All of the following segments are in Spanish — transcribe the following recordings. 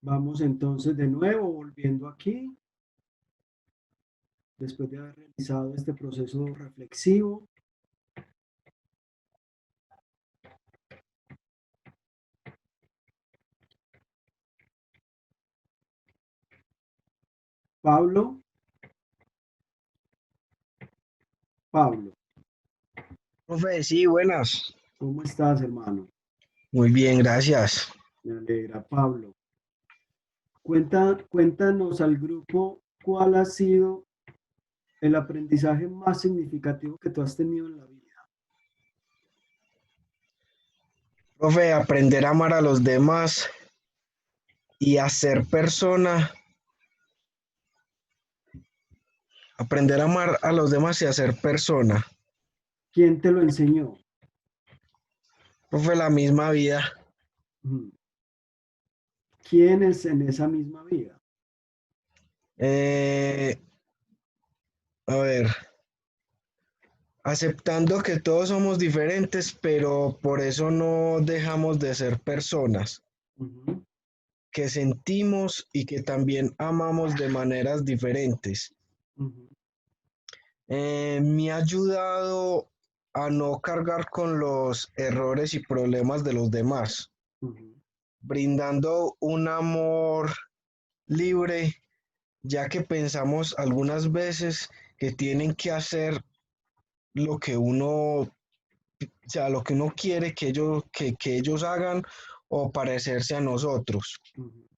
Vamos entonces de nuevo, volviendo aquí, después de haber realizado este proceso reflexivo. Pablo, Pablo, Profe, sí, buenas. ¿cómo estás, hermano? Muy bien, gracias. Me alegra, Pablo. Cuéntanos al grupo cuál ha sido el aprendizaje más significativo que tú has tenido en la vida. Profe, aprender a amar a los demás y a ser persona. Aprender a amar a los demás y a ser persona. ¿Quién te lo enseñó? Profe, la misma vida. Ujú. ¿Quién es en esa misma vida? Eh, a ver, aceptando que todos somos diferentes, pero por eso no dejamos de ser personas, Ujú, que sentimos y que también amamos de maneras diferentes. ujú, Me ha ayudado a no cargar con los errores y problemas de los demás, ujú. brindando un amor libre, ya que pensamos algunas veces que tienen que hacer lo que uno, o sea, lo que uno quiere que ellos hagan o parecerse a nosotros. Ujú,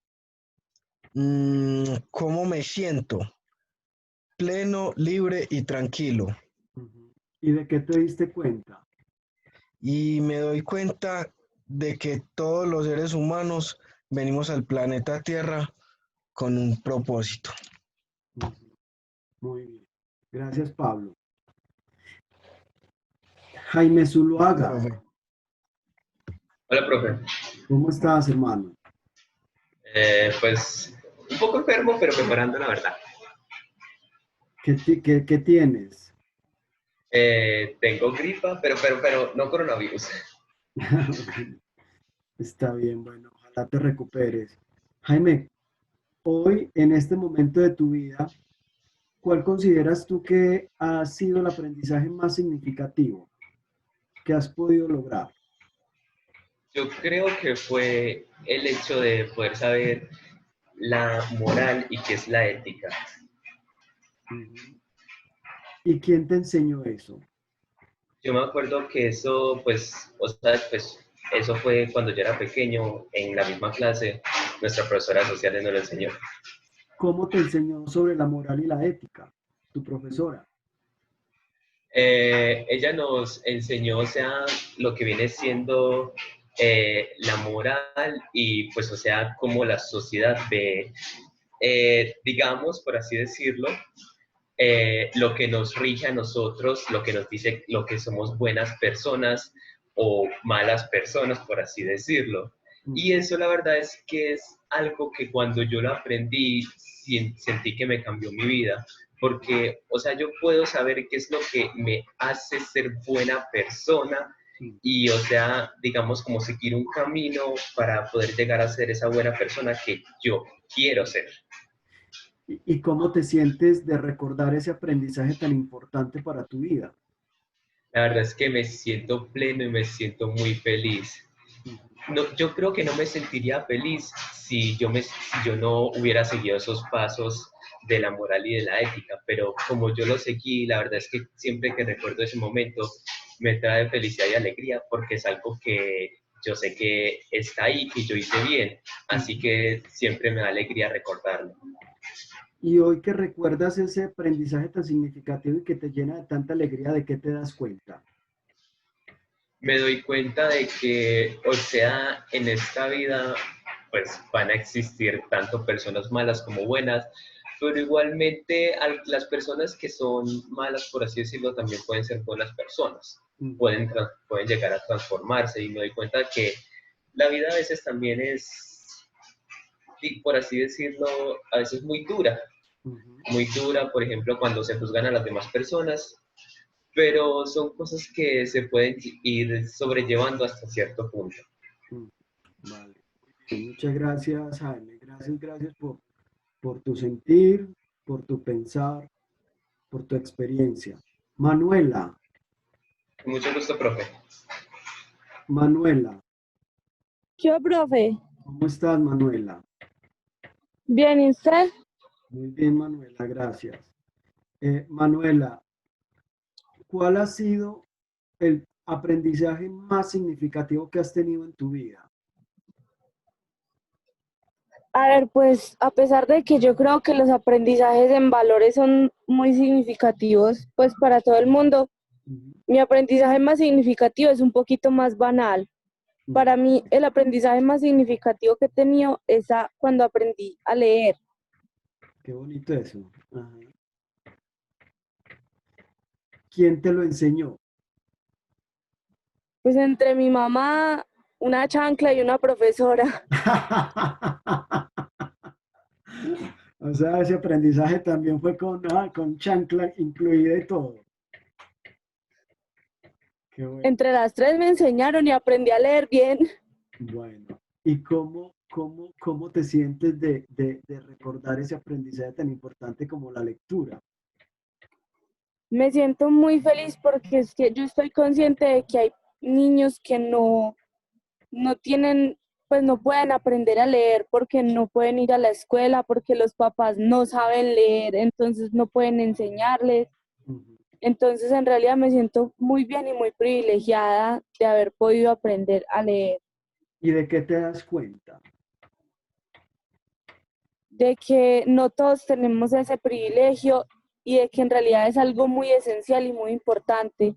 ¿Cómo me siento? Pleno, libre y tranquilo. ujú. ¿Y de qué te diste cuenta? Y me doy cuenta de que todos los seres humanos venimos al planeta Tierra con un propósito. Ujú. Muy bien. Gracias, Pablo. Jaime Zuluaga, Profe. Hola, profe. ¿cómo estás, hermano? Pues un poco enfermo, pero mejorando, la verdad. ¿Qué tienes? Tengo gripa, pero no coronavirus. Bueno, está bien, bueno, ojalá te recuperes. Jaime, hoy, en este momento de tu vida, ¿cuál consideras tú que ha sido el aprendizaje más significativo que has podido lograr? Yo creo que fue el hecho de poder saber la moral y qué es la ética. Ujú. ¿Y quién te enseñó eso? Yo me acuerdo que eso, pues, o sea, pues, eso fue cuando yo era pequeño, en la misma clase, nuestra profesora de sociales nos lo enseñó. ¿Cómo te enseñó sobre la moral y la ética, tu profesora? Ella nos enseñó, o sea, lo que viene siendo la moral y pues, o sea, cómo la sociedad ve, digamos, por así decirlo, lo que nos rige a nosotros, lo que nos dice lo que somos buenas personas o malas personas, por así decirlo. Y Ujú. eso la verdad es que es algo que cuando yo lo aprendí, sentí que me cambió mi vida, porque, o sea, yo puedo saber qué es lo que me hace ser buena persona Ujú. y, o sea, digamos, como seguir un camino para poder llegar a ser esa buena persona que yo quiero ser. ¿Y cómo te sientes de recordar ese aprendizaje tan importante para tu vida? La verdad es que me siento pleno y me siento muy feliz. Ujú. No, yo creo que no me sentiría feliz si yo no hubiera seguido esos pasos de la moral y de la ética, pero como yo lo seguí, la verdad es que siempre que recuerdo ese momento me trae felicidad y alegría porque es algo que yo sé que está ahí, que yo hice bien, así Ujú. que siempre me da alegría recordarlo. Y hoy que recuerdas ese aprendizaje tan significativo y que te llena de tanta alegría, ¿de qué te das cuenta? Me doy cuenta de que, o sea, en esta vida, pues van a existir tanto personas malas como buenas, pero igualmente las personas que son malas, por así decirlo, también pueden ser buenas personas, Ujú, pueden llegar a transformarse y me doy cuenta que la vida a veces también es, y por así decirlo, a veces ujú, muy dura, por ejemplo, cuando se juzgan a las demás personas, pero son cosas que se pueden ir sobrellevando hasta cierto punto. ujú. Vale. Muy bien, muchas gracias, Jaime. Gracias, gracias por tu sentir, por tu pensar, por tu experiencia. Manuela, Con mucho gusto, profe. Manuela, ¿Qué, profe? ¿cómo estás, Manuela? Bien, ¿y usted? Muy bien, Manuela, gracias. Manuela, ¿cuál ha sido el aprendizaje más significativo que has tenido en tu vida? A ver, pues a pesar de que yo creo que los aprendizajes en valores son muy significativos, pues para todo el mundo, Ujú, mi aprendizaje más significativo es un poquito más banal. ujú. Para mí, el aprendizaje más significativo que he tenido es cuando aprendí a leer. Qué bonito eso. Ajá. ¿Quién te lo enseñó? Pues entre mi mamá, una chancla y una profesora. O sea, ese aprendizaje también fue con chancla incluida y todo. Qué bueno. Entre las tres me enseñaron y aprendí a leer bien. Bueno, ¿y cómo te sientes de recordar ese aprendizaje tan importante como la lectura? Me siento muy feliz porque es que yo estoy consciente de que hay niños que no tienen, pues no pueden aprender a leer porque no pueden ir a la escuela, porque los papás no saben leer, entonces no pueden enseñarles. Ujú. Entonces en realidad me siento muy bien y muy privilegiada de haber podido aprender a leer, ¿Y de qué te das cuenta? de que no todos tenemos ese privilegio y de que en realidad es algo muy esencial y muy importante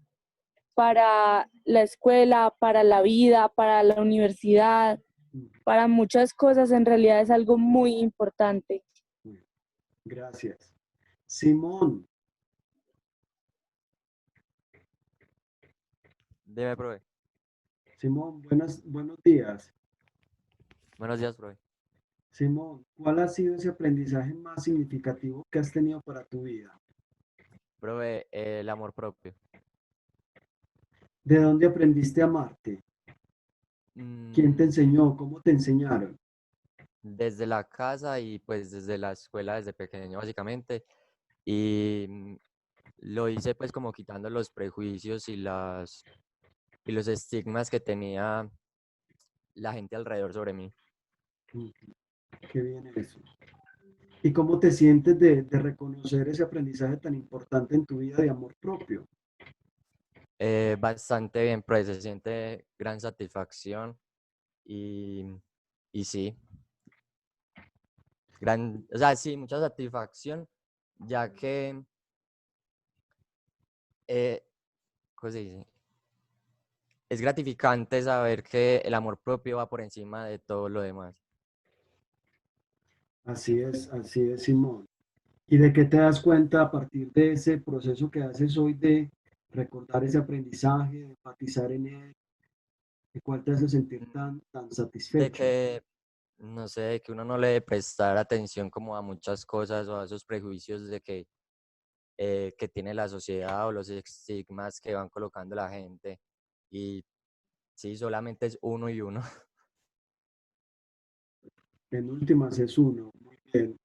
para la escuela, para la vida, para la universidad, Ujú. para muchas cosas, en realidad es algo muy importante. Bueno, gracias. Simón, Dime, profe. Simón, buenos días. Buenos días, profe. Simón, ¿cuál ha sido ese aprendizaje más significativo que has tenido para tu vida? Profe, el amor propio. ¿De dónde aprendiste a amarte? ¿Quién te Mm, enseñó? ¿Cómo te enseñaron? desde la casa y pues desde la escuela, desde pequeño, básicamente. Y lo hice pues como quitando los prejuicios y los estigmas que tenía la gente alrededor sobre mí. Ujú. Qué bien eso. ¿Y cómo te sientes de reconocer ese aprendizaje tan importante en tu vida de amor propio? Bastante bien, pues se siente gran satisfacción y, y sí, o sea, sí, mucha satisfacción, ya que, eh, ¿cómo se dice? Es gratificante saber que el amor propio va por encima de todo lo demás. Así es, Simón. ¿Y de qué te das cuenta a partir de ese proceso que haces hoy de recordar ese aprendizaje, de enfatizar en él, de cuál te hace sentir tan De satisfecho? que, no sé, de que uno no le debe prestar atención como a muchas cosas o a esos prejuicios que tiene la sociedad o los estigmas que van colocando la gente. Y sí, solamente es uno y uno. En últimas es uno. Muy bien.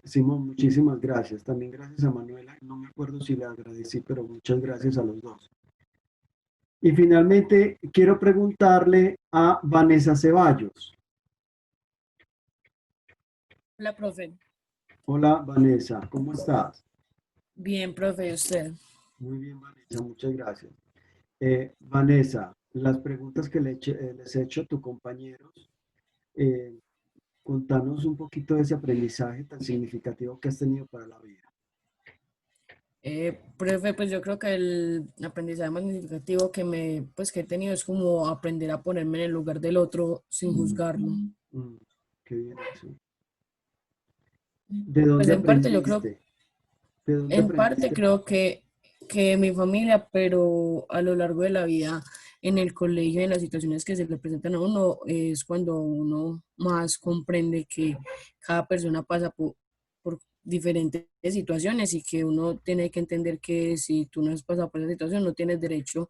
Simón, muchísimas gracias. También gracias a Manuela. No me acuerdo si le agradecí, pero muchas gracias a los dos. Y finalmente quiero preguntarle a Vanessa Ceballos. Hola, profe. Hola, Vanessa, ¿cómo estás? Bien, profe, ¿y usted? Muy bien, Vanessa, muchas gracias. Vanessa, las preguntas que les he hecho a tus compañeros, eh, contanos un poquito de ese aprendizaje tan significativo que has tenido para la vida. Profe, pues yo creo que el aprendizaje más significativo que he tenido es como aprender a ponerme en el lugar del otro sin juzgarlo. Mm, qué bien eso. ¿De Pues dónde en parte yo creo, aprendiste? ¿De dónde en parte aprendiste? creo que mi familia, pero a lo largo de la vida, en el colegio, en las situaciones que se le presentan a uno, es cuando uno más comprende que cada persona pasa por diferentes situaciones y que uno tiene que entender que si tú no has pasado por esa situación, no tienes derecho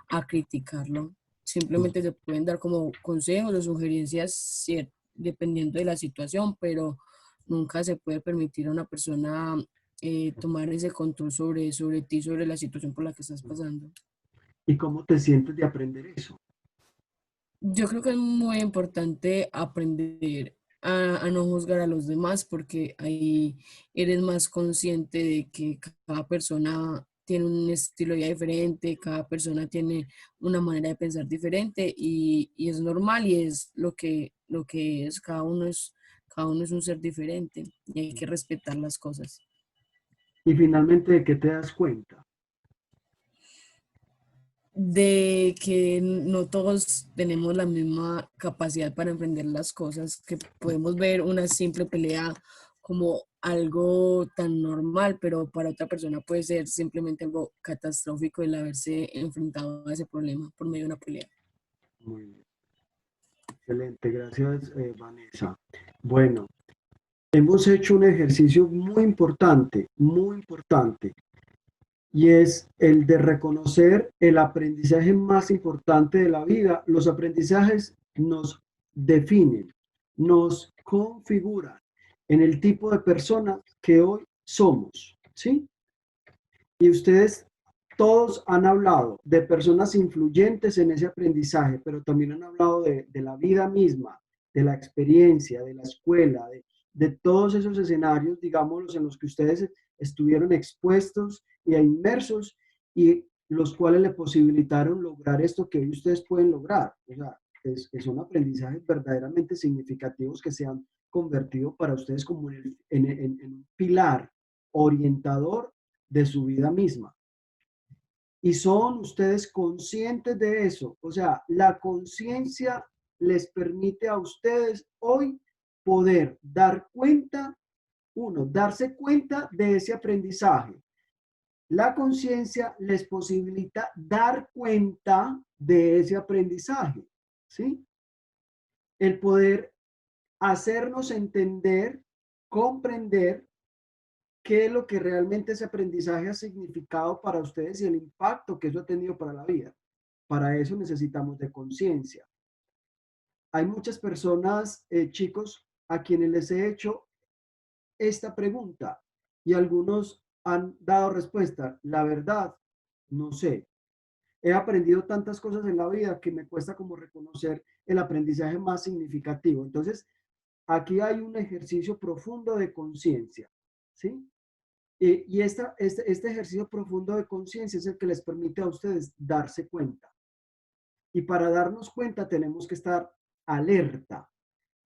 a criticarlo. Mm, Simplemente se pueden dar como consejos o sugerencias dependiendo de la situación, pero nunca se puede permitir a una persona tomar ese control sobre ti, sobre la situación por la que estás pasando. ¿Y cómo te sientes de aprender eso? Yo creo que es muy importante aprender a no juzgar a los demás porque ahí eres más consciente de que cada persona tiene un estilo de vida diferente, cada persona tiene una manera de pensar diferente y es normal y es lo que es, cada uno es un ser diferente y hay que respetar las cosas. Y finalmente, ¿de qué te das cuenta? De que no todos tenemos la misma capacidad para emprender las cosas, que podemos ver una simple pelea como algo tan normal, pero para otra persona puede ser simplemente algo catastrófico el haberse enfrentado a ese problema por medio de una pelea. Muy bien. Excelente, gracias, Vanessa. Bueno, hemos hecho un ejercicio muy importante, y es el de reconocer el aprendizaje más importante de la vida. Los aprendizajes nos definen, nos configuran en el tipo de persona que hoy somos, ¿sí? Y ustedes todos han hablado de personas influyentes en ese aprendizaje, pero también han hablado de la vida misma, de la experiencia, de la escuela, de todos esos escenarios, digámoslos, en los que ustedes estuvieron expuestos y inmersos y los cuales le posibilitaron lograr esto que hoy ustedes pueden lograr. O sea, son aprendizajes verdaderamente significativos que se han convertido para ustedes como en un pilar orientador de su vida misma. Y son ustedes conscientes de eso. O sea, la conciencia les permite a ustedes hoy poder dar cuenta, darse cuenta de ese aprendizaje. La conciencia les posibilita dar cuenta de ese aprendizaje, ¿sí? El poder hacernos entender, comprender qué es lo que realmente ese aprendizaje ha significado para ustedes y el impacto que eso ha tenido para la vida. Para eso necesitamos de conciencia. Hay muchas personas, chicos, a quienes les he hecho esta pregunta y algunos han dado respuesta. La verdad, no sé. He aprendido tantas cosas en la vida que me cuesta como reconocer el aprendizaje más significativo. Entonces, aquí hay un ejercicio profundo de conciencia, ¿sí? Y este ejercicio profundo de conciencia es el que les permite a ustedes darse cuenta. Y para darnos cuenta tenemos que estar alerta.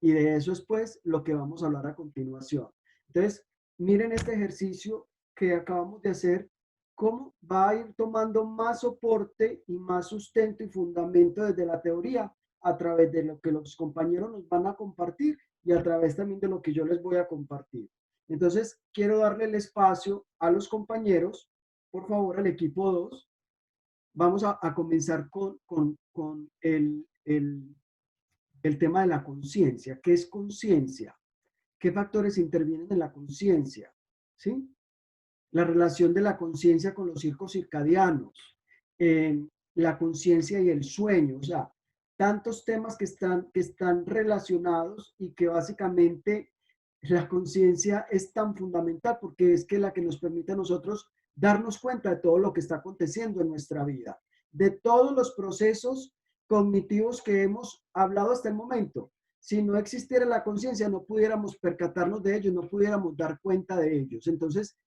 Y de eso es pues lo que vamos a hablar a continuación. Entonces, miren este ejercicio que acabamos de hacer, cómo va a ir tomando más soporte y más sustento y fundamento desde la teoría a través de lo que los compañeros nos van a compartir y a través también de lo que yo les voy a compartir. Entonces, quiero darle el espacio a los compañeros, por favor, al equipo 2. Vamos a comenzar con el tema de la conciencia. ¿Qué es conciencia? ¿Qué factores intervienen en la conciencia? ¿Sí? La relación de la conciencia con los ciclos circadianos, la conciencia y el sueño, o sea, tantos temas que están relacionados y que básicamente la conciencia es tan fundamental porque es que la que nos permite a nosotros darnos cuenta de todo lo que está aconteciendo en nuestra vida, de todos los procesos cognitivos que hemos hablado hasta el momento. Si no existiera la conciencia, no pudiéramos percatarnos de ellos, no pudiéramos dar cuenta de ellos. Entonces,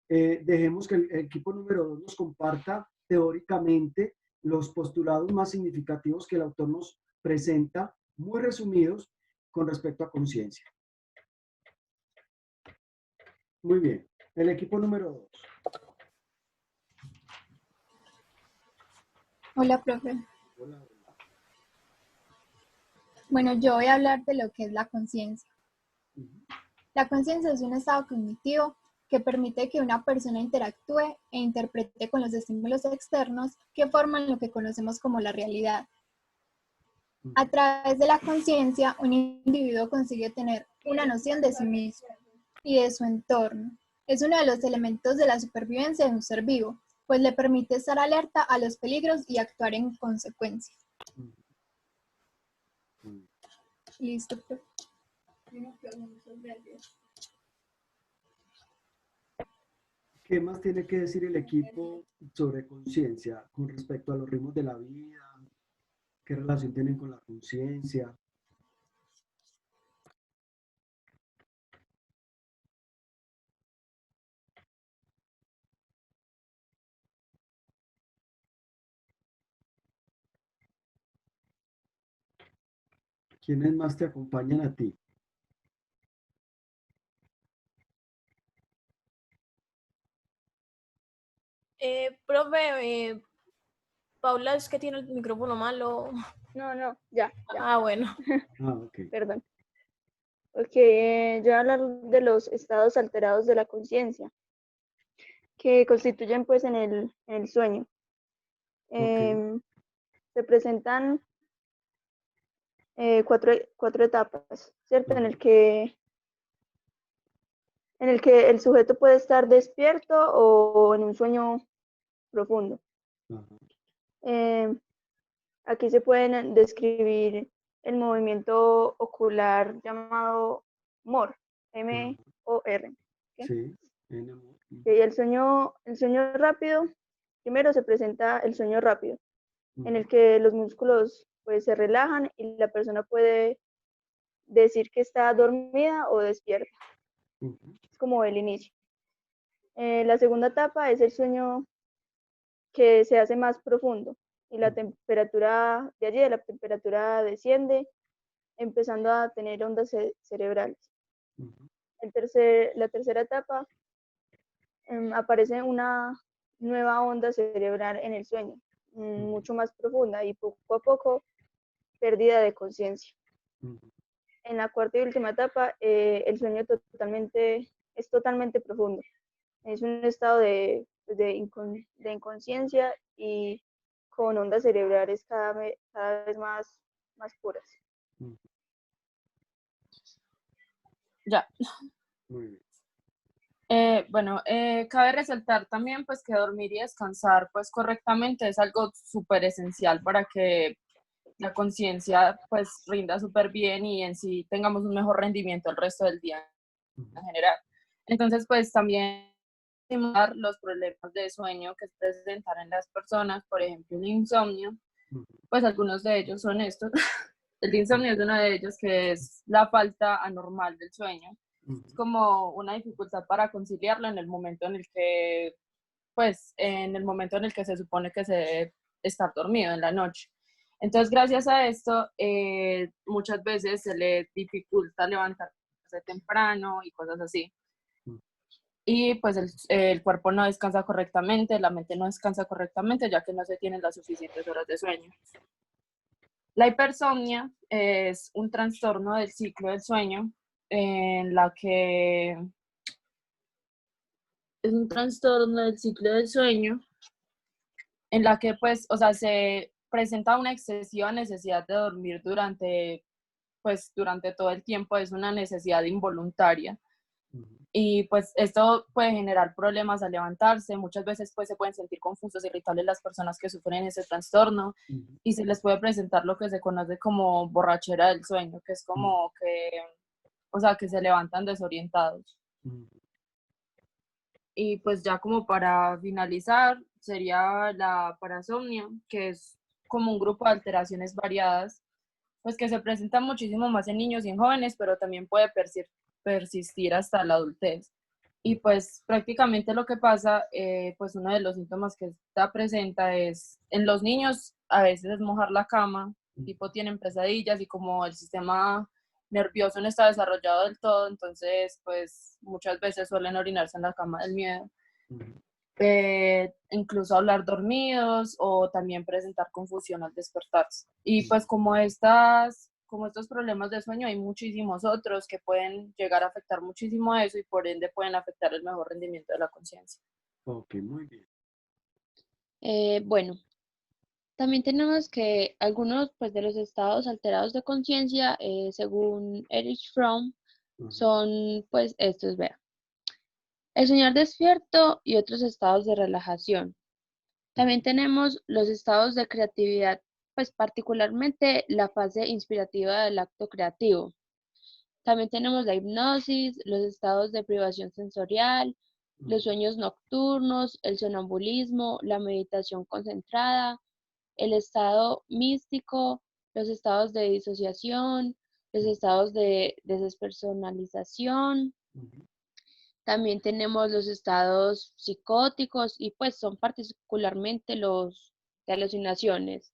dejemos que el equipo número 2 nos comparta teóricamente los postulados más significativos que el autor nos presenta, muy resumidos, con respecto a conciencia. Muy bien. El equipo número 2. Hola, profe. Hola. Bueno, yo voy a hablar de lo que es la conciencia. La conciencia es un estado cognitivo que permite que una persona interactúe e interprete con los estímulos externos que forman lo que conocemos como la realidad. A través de la conciencia, un individuo consigue tener una noción de sí mismo y de su entorno. Es uno de los elementos de la supervivencia de un ser vivo, pues le permite estar alerta a los peligros y actuar en consecuencia. Listo. ¿Qué más tiene que decir el equipo sobre conciencia con respecto a los ritmos de la vida? ¿Qué relación tienen con la conciencia? ¿Quiénes más te acompañan a ti? Profe, Paula es que tiene el micrófono malo. No, ya. Ah, bueno. Ah, ok. Perdón. Ok, yo voy a hablar de los estados alterados de la conciencia, que constituyen pues en el sueño. Ok. Se presentan cuatro etapas, ¿cierto? Ajá, En el que el sujeto puede estar despierto o en un sueño profundo. ajá, Eh, Aquí se pueden describir el movimiento ocular llamado MOR, ajá. M-O-R. ¿Ok? Sí, en amor. Y el sueño rápido, primero se presenta el sueño rápido, en el que los músculos pues, se relajan y la persona puede decir que está dormida o despierta. Ujú, Es como el inicio. La segunda etapa es el sueño que se hace más profundo y la temperatura de allí, la temperatura desciende, empezando a tener ondas cerebrales. ujú, La tercera etapa aparece una nueva onda cerebral en el sueño, ujú, mucho más profunda y poco a poco pérdida de conciencia. ujú, En la cuarta y última etapa, el sueño es totalmente profundo. Es un estado de inconsciencia y con ondas cerebrales cada vez más puras. ujú. Ya. Muy bien. Bueno, cabe resaltar también pues que dormir y descansar pues correctamente es algo súper esencial para que la conciencia pues rinda súper bien y en sí tengamos un mejor rendimiento el resto del día Ujú, en general. Entonces pues también los problemas de sueño que se presentan en las personas, por ejemplo el insomnio, ujú, pues algunos de ellos son estos. El ujú, insomnio es uno de ellos, que es la falta anormal del sueño. Es ujú, como una dificultad para conciliarlo en el momento en el que, pues, en el momento en el que se supone que se debe estar dormido en la noche. Entonces, gracias a esto, muchas veces se le dificulta levantarse temprano y cosas así. ujú. Y pues el cuerpo no descansa correctamente, la mente no descansa correctamente, ya que no se tienen las suficientes horas de sueño. La hipersomnia es un trastorno del ciclo del sueño en la que es un trastorno del ciclo del sueño en la que pues, o sea, se presenta una excesiva necesidad de dormir durante todo el tiempo, es una necesidad involuntaria. Ujú, Y pues esto puede generar problemas al levantarse, muchas veces pues se pueden sentir confusos, irritables las personas que sufren ese trastorno ujú, y se les puede presentar lo que se conoce como borrachera del sueño, que es ujú, como que, o sea, que se levantan desorientados. ujú. Y pues ya como para finalizar, sería la parasomnia, que es como un grupo de alteraciones variadas, pues que se presentan muchísimo más en niños y en jóvenes, pero también puede persistir hasta la adultez. Y pues prácticamente lo que pasa, pues uno de los síntomas que está presenta es en los niños a veces es mojar la cama, tipo tienen pesadillas y como el sistema nervioso no está desarrollado del todo, entonces pues muchas veces suelen orinarse en la cama del miedo. Ujú. Incluso hablar dormidos o también presentar confusión al despertarse. Y pues como estos problemas de sueño, hay muchísimos otros que pueden llegar a afectar muchísimo eso y por ende pueden afectar el mejor rendimiento de la conciencia. Ok, muy bien. Bueno, también tenemos que algunos pues, de los estados alterados de conciencia, según Erich Fromm, Ajá, son pues estos, vea, el soñar despierto y otros estados de relajación. ajá, También tenemos los estados de creatividad, pues particularmente la fase inspirativa del acto creativo. También tenemos la hipnosis, los estados de privación sensorial, los sueños nocturnos, el sonambulismo, la meditación concentrada, el estado místico, los estados de disociación, los estados de despersonalización. También tenemos los estados psicóticos y pues son particularmente los de alucinaciones.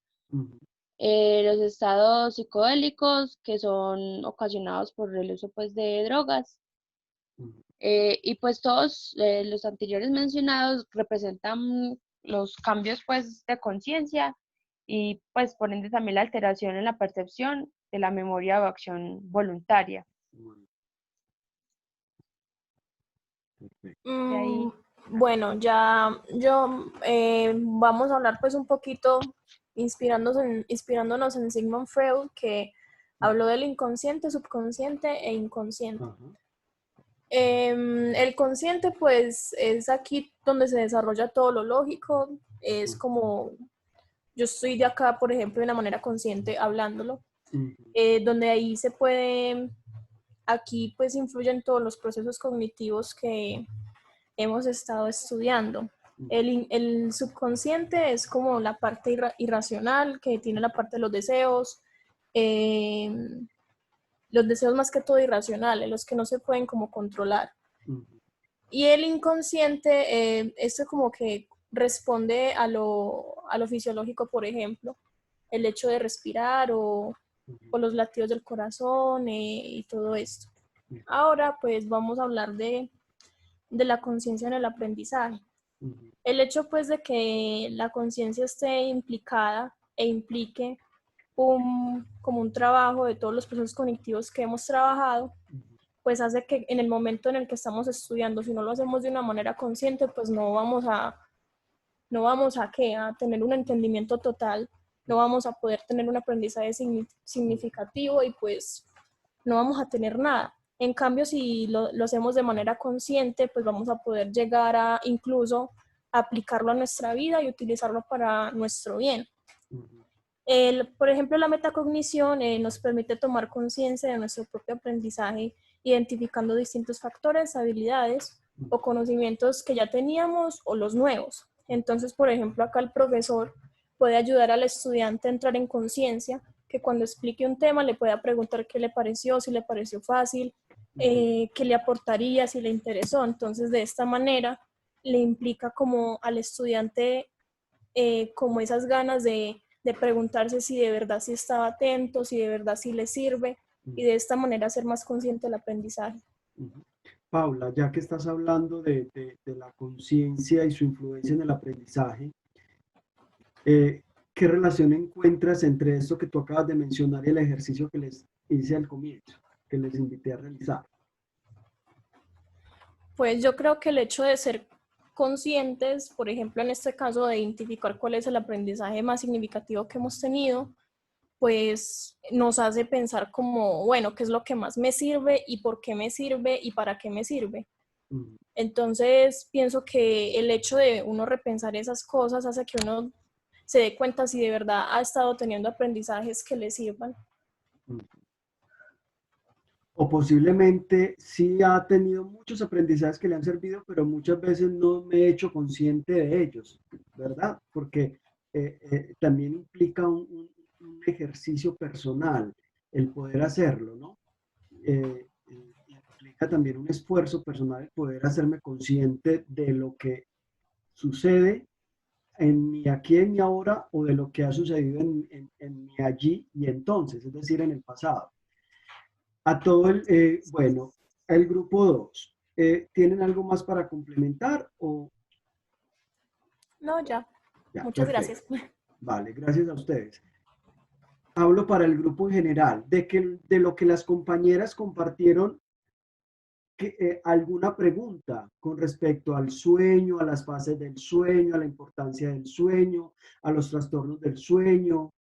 Los estados psicodélicos que son ocasionados por el uso pues de drogas. Y pues todos los anteriores mencionados representan los cambios pues de conciencia y pues por ende también la alteración en la percepción de la memoria o acción voluntaria. De ahí, Bueno, ya vamos a hablar pues un poquito inspirándonos en Sigmund Freud, que habló del inconsciente, subconsciente e inconsciente. El consciente pues es aquí donde se desarrolla todo lo lógico, es como yo estoy de acá, por ejemplo, de una manera consciente hablándolo, donde ahí se puede, aquí pues influyen todos los procesos cognitivos que hemos estado estudiando. El subconsciente es como la parte irracional que tiene la parte de los deseos más que todo irracionales, los que no se pueden como controlar. Y el inconsciente, este como que responde a lo fisiológico, por ejemplo, el hecho de respirar o los latidos del corazón y todo esto. Ahora pues vamos a hablar de la conciencia en el aprendizaje. El hecho pues de que la conciencia esté implicada e implique como un trabajo de todos los procesos cognitivos que hemos trabajado, pues hace que en el momento en el que estamos estudiando, si no lo hacemos de una manera consciente, pues no vamos a tener un entendimiento total, no vamos a poder tener un aprendizaje significativo y pues no vamos a tener nada. En cambio, si lo hacemos de manera consciente, pues vamos a poder llegar a incluso aplicarlo a nuestra vida y utilizarlo para nuestro bien. Por ejemplo, la metacognición nos permite tomar conciencia de nuestro propio aprendizaje, identificando distintos factores, habilidades o conocimientos que ya teníamos o los nuevos. Entonces, por ejemplo, acá el profesor puede ayudar al estudiante a entrar en conciencia, que cuando explique un tema le pueda preguntar qué le pareció, si le pareció fácil, qué le aportaría, si le interesó. Entonces, de esta manera le implica como al estudiante como esas ganas de preguntarse si de verdad sí estaba atento, si de verdad sí le sirve, y de esta manera ser más consciente del aprendizaje. Paula, ya que estás hablando de la conciencia y su influencia en el aprendizaje, ¿qué relación encuentras entre esto que tú acabas de mencionar y el ejercicio que les hice al comienzo, que les invité a realizar? Pues yo creo que el hecho de ser conscientes, por ejemplo, en este caso de identificar cuál es el aprendizaje más significativo que hemos tenido, pues nos hace pensar como, bueno, ¿qué es lo que más me sirve y por qué me sirve y para qué me sirve? Entonces, pienso que el hecho de uno repensar esas cosas hace que uno se dé cuenta si de verdad ha estado teniendo aprendizajes que le sirvan. O posiblemente sí ha tenido muchos aprendizajes que le han servido, pero muchas veces no me he hecho consciente de ellos, ¿verdad? Porque también implica un ejercicio personal el poder hacerlo, ¿no? Implica también un esfuerzo personal el poder hacerme consciente de lo que sucede en mi aquí, en mi ahora, o de lo que ha sucedido en mi allí y entonces, es decir, en el pasado. A todo bueno, el grupo 2, ¿tienen algo más para complementar? O... No, ya. Muchas perfecto. gracias. Vale, gracias a ustedes. Hablo para el grupo en general, de lo que las compañeras compartieron, alguna pregunta con respecto al sueño, a las fases del sueño, a la importancia del sueño, a los trastornos del sueño,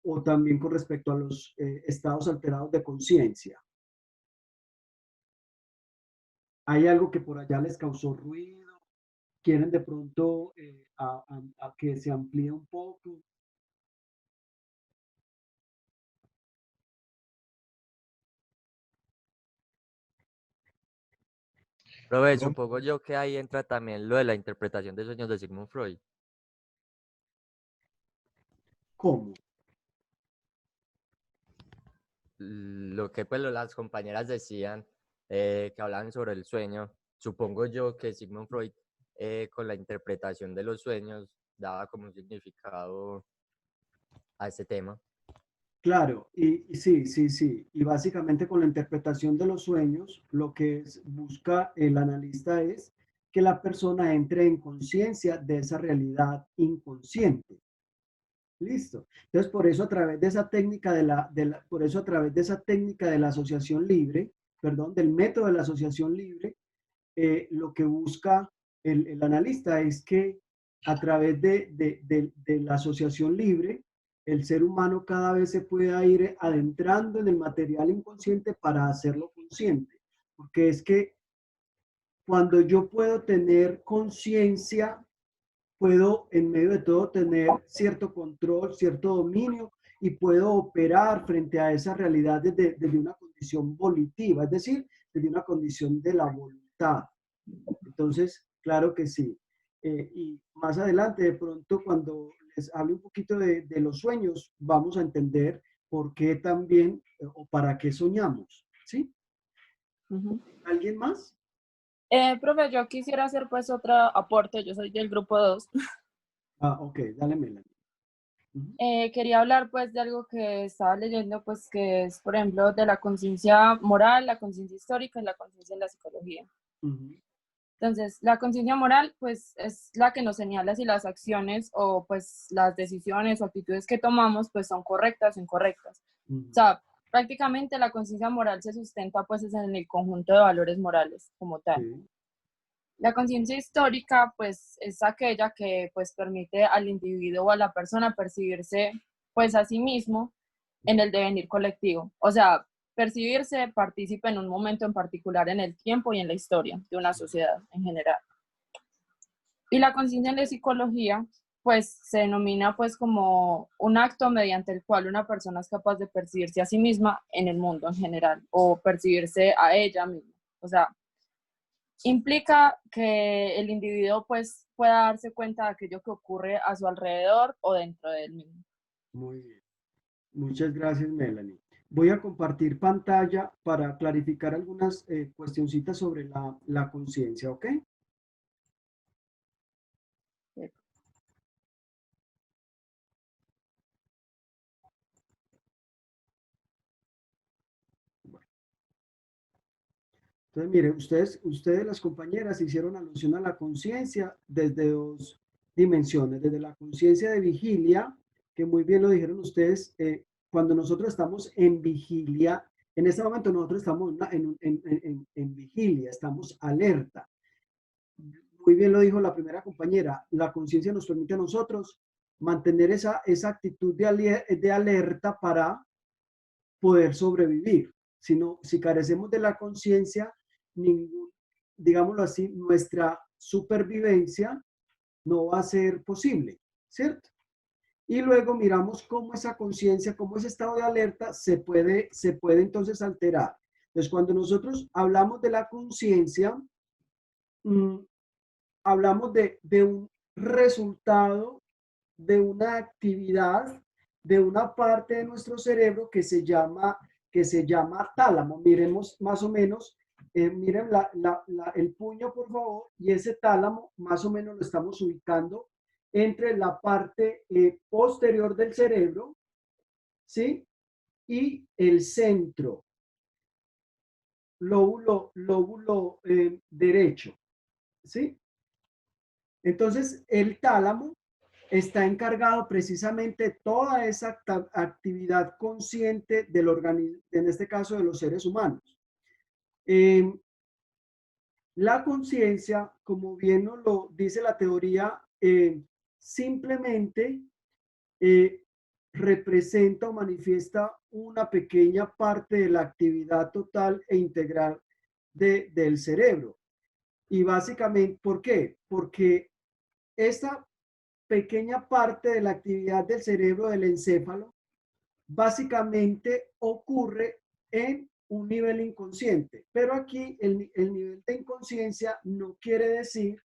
o también con respecto a los estados alterados de conciencia. ¿Hay algo que por allá les causó ruido? ¿Quieren de pronto a que se amplíe un poco? Profe, No, supongo yo que ahí entra también lo de la interpretación de sueños de Sigmund Freud. ¿Cómo? Lo que pues las compañeras decían, que hablaban sobre el sueño, supongo yo que Sigmund Freud, con la interpretación de los sueños, daba como un significado a ese tema. Claro, y sí, sí, sí. Y básicamente con la interpretación de los sueños, lo que busca el analista es que la persona entre en conciencia de esa realidad inconsciente. Listo. Entonces, por eso a través de esa técnica por eso a través de esa técnica de la asociación libre, perdón, del método de la asociación libre, lo que busca el analista es que a través de la asociación libre, el ser humano cada vez se pueda ir adentrando en el material inconsciente para hacerlo consciente. Porque es que cuando yo puedo tener conciencia, puedo en medio de todo tener cierto control, cierto dominio y puedo operar frente a esa realidad desde una condición volitiva, es decir, desde una condición de la voluntad. Entonces, claro que sí. Y más adelante, de pronto, cuando les hable un poquito de los sueños, vamos a entender por qué también o para qué soñamos. ¿Sí? ¿Alguien más? Profe, yo quisiera hacer pues otro aporte, yo soy del grupo 2. Ah, ok, dale, Melanie. Quería hablar pues de algo que estaba leyendo, pues que es, por ejemplo, de la conciencia moral, la conciencia histórica y la conciencia en la psicología. Entonces, la conciencia moral, pues, es la que nos señala si las acciones o, pues, las decisiones o actitudes que tomamos, pues, son correctas o incorrectas. O sea, prácticamente la conciencia moral se sustenta, pues, es en el conjunto de valores morales como tal. Sí. La conciencia histórica, pues, es aquella que, pues, permite al individuo o a la persona percibirse, pues, a sí mismo en el devenir colectivo. O sea, percibirse partícipe en un momento en particular en el tiempo y en la historia de una sociedad en general. Y la conciencia en la psicología, pues, se denomina, pues, como un acto mediante el cual una persona es capaz de percibirse a sí misma en el mundo en general o percibirse a ella misma. O sea, implica que el individuo pues pueda darse cuenta de aquello que ocurre a su alrededor o dentro de él mismo. Muy bien. Muchas gracias, Melanie. Voy a compartir pantalla para clarificar algunas cuestioncitas sobre la conciencia, ¿ok? Entonces, mire, ustedes las compañeras hicieron alusión a la conciencia desde dos dimensiones, desde la conciencia de vigilia, que muy bien lo dijeron ustedes, cuando nosotros estamos en vigilia, en este momento nosotros estamos en vigilia, estamos alerta. Muy bien lo dijo la primera compañera, la conciencia nos permite a nosotros mantener esa actitud de alerta para poder sobrevivir. Si carecemos de la conciencia, digámoslo así, nuestra supervivencia no va a ser posible, ¿cierto? Y luego miramos cómo esa conciencia, cómo ese estado de alerta se puede entonces alterar. Entonces, cuando nosotros hablamos de la conciencia, hablamos de un resultado de una actividad de una parte de nuestro cerebro que se llama tálamo. Miremos más o menos, miren el puño, por favor, y ese tálamo más o menos lo estamos ubicando entre la parte posterior del cerebro, ¿sí? Y el centro, lóbulo derecho, ¿sí? Entonces, el tálamo está encargado precisamente de toda esa actividad consciente del organismo, en este caso de los seres humanos. La conciencia, como bien nos lo dice la teoría, simplemente representa o manifiesta una pequeña parte de la actividad total e integral del cerebro. Y básicamente, ¿por qué? Porque esta pequeña parte de la actividad del cerebro del encéfalo básicamente ocurre en un nivel inconsciente. Pero aquí el nivel de inconsciencia no quiere decir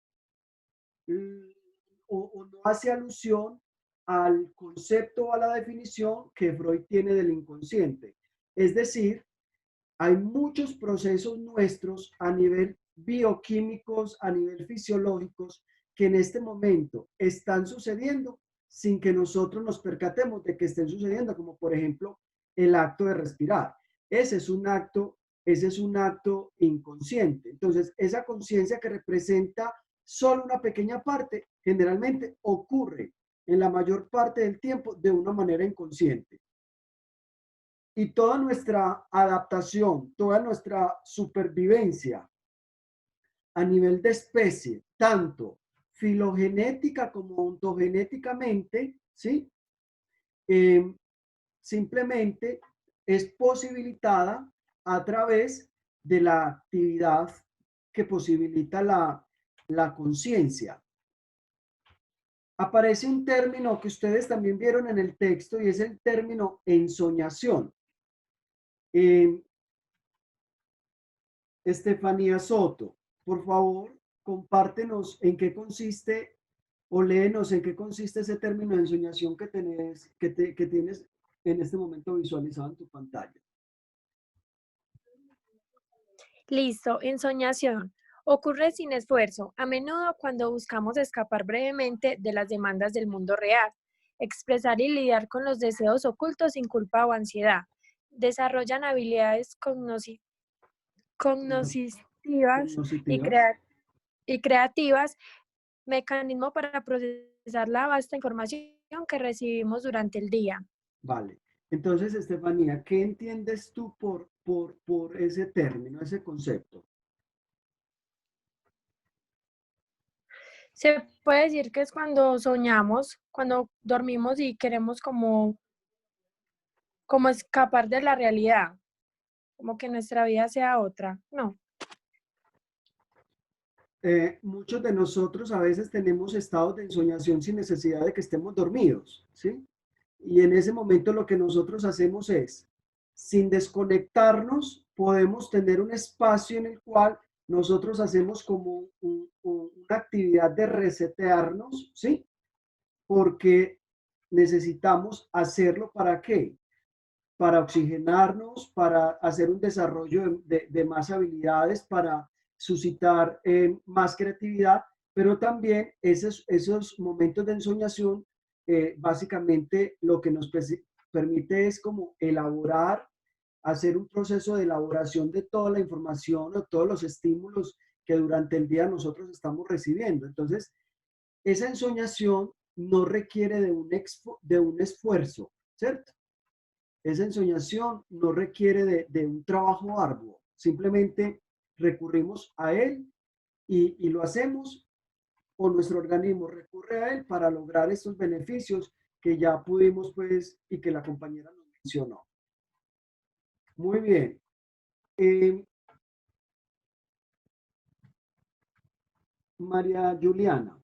o no hace alusión al concepto o a la definición que Freud tiene del inconsciente. Es decir, hay muchos procesos nuestros a nivel bioquímicos, a nivel fisiológicos, que en este momento están sucediendo sin que nosotros nos percatemos de que estén sucediendo, como por ejemplo el acto de respirar. Ese es un acto inconsciente. Entonces, esa conciencia que representa solo una pequeña parte, generalmente ocurre en la mayor parte del tiempo de una manera inconsciente. Y toda nuestra adaptación, toda nuestra supervivencia a nivel de especie, tanto filogenética como ontogenéticamente, ¿sí? Simplemente es posibilitada a través de la actividad que posibilita la conciencia. Aparece un término que ustedes también vieron en el texto y es el término ensoñación. Estefanía Soto, por favor, compártenos en qué consiste o léenos en qué consiste ese término de ensoñación que tienes en este momento visualizado en tu pantalla. Listo, ensoñación. Ocurre sin esfuerzo, a menudo cuando buscamos escapar brevemente de las demandas del mundo real, expresar y lidiar con los deseos ocultos sin culpa o ansiedad. Desarrollan habilidades cognitivas y creativas, mecanismo para procesar la vasta información que recibimos durante el día. Vale. Entonces, Estefanía, ¿qué entiendes tú por ese término, ese concepto? Se puede decir que es cuando soñamos, cuando dormimos y queremos como escapar de la realidad, como que nuestra vida sea otra, ¿no? Muchos de nosotros a veces tenemos estados de ensoñación sin necesidad de que estemos dormidos, ¿sí? Y en ese momento lo que nosotros hacemos es, sin desconectarnos, podemos tener un espacio en el cual nosotros hacemos como una actividad de resetearnos, ¿sí? Porque necesitamos hacerlo ¿para qué? Para oxigenarnos, para hacer un desarrollo de más habilidades, para suscitar más creatividad, pero también esos momentos de ensoñación, básicamente lo que nos permite es como elaborar, hacer un proceso de elaboración de toda la información o todos los estímulos que durante el día nosotros estamos recibiendo. Entonces, esa ensoñación no requiere de un esfuerzo, ¿cierto? Esa ensoñación no requiere de un trabajo arduo, simplemente recurrimos a él y lo hacemos, o nuestro organismo recurre a él para lograr estos beneficios que ya pudimos, pues, y que la compañera nos mencionó. Muy bien. María Juliana.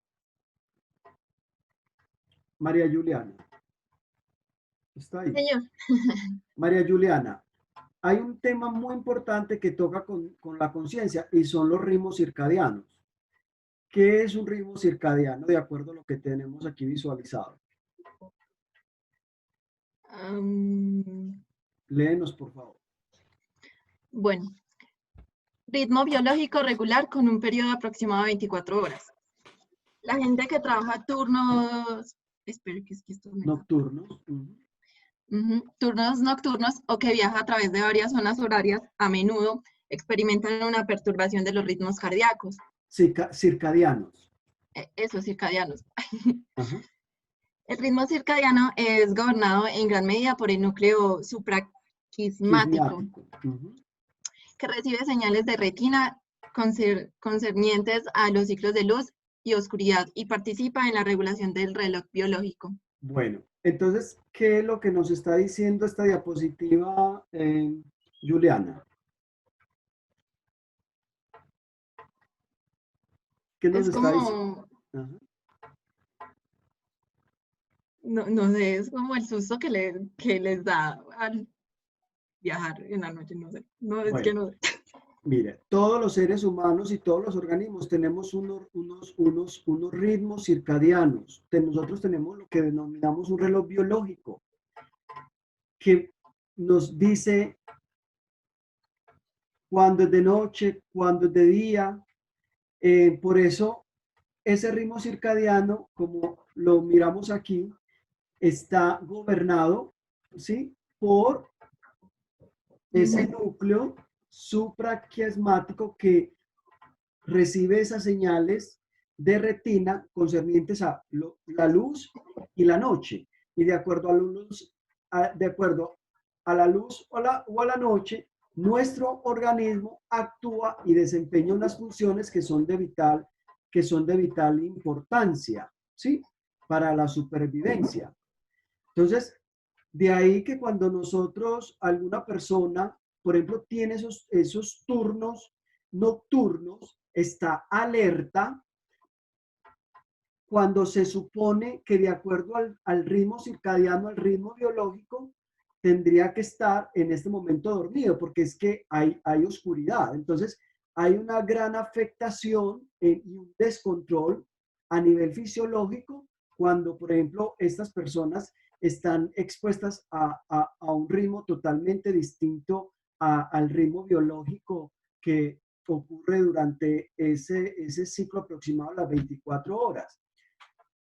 ¿Está ahí? Señor. María Juliana, hay un tema muy importante que toca con la conciencia y son los ritmos circadianos. ¿Qué es un ritmo circadiano de acuerdo a lo que tenemos aquí visualizado? Léenos, por favor. Bueno, ritmo biológico regular con un periodo aproximado de 24 horas. La gente que trabaja turnos, espero que esto me... Nocturnos. Turnos nocturnos o que viaja a través de varias zonas horarias, a menudo experimentan una perturbación de los ritmos cardíacos. Circadianos. Eso, circadianos. El ritmo circadiano es gobernado en gran medida por el núcleo supraquismático, que recibe señales de retina concernientes a los ciclos de luz y oscuridad y participa en la regulación del reloj biológico. Bueno, entonces, ¿qué es lo que nos está diciendo esta diapositiva, Juliana? ¿Qué nos está diciendo? No sé, es como el susto que les da viajar en la noche, no sé. No, es que Bueno, no sé. mire, todos los seres humanos y todos los organismos tenemos unos ritmos circadianos. Nosotros tenemos lo que denominamos un reloj biológico que nos dice cuándo es de noche, cuándo es de día. Por eso, ese ritmo circadiano, como lo miramos aquí, está gobernado, ¿sí?, por ese núcleo supraquiasmático que recibe esas señales de retina concernientes a la luz y la noche. Y de acuerdo a la luz, de acuerdo a la luz o a la noche, nuestro organismo actúa y desempeña unas funciones que son de vital importancia, ¿sí?, para la supervivencia. Entonces, de ahí que cuando nosotros, alguna persona, por ejemplo, tiene esos turnos nocturnos, está alerta cuando se supone que de acuerdo al ritmo circadiano, al ritmo biológico, tendría que estar en este momento dormido, porque es que hay oscuridad. Entonces, hay una gran afectación y un descontrol a nivel fisiológico cuando, por ejemplo, estas personas están expuestas a un ritmo totalmente distinto al ritmo biológico que ocurre durante ese ciclo aproximado de las 24 horas.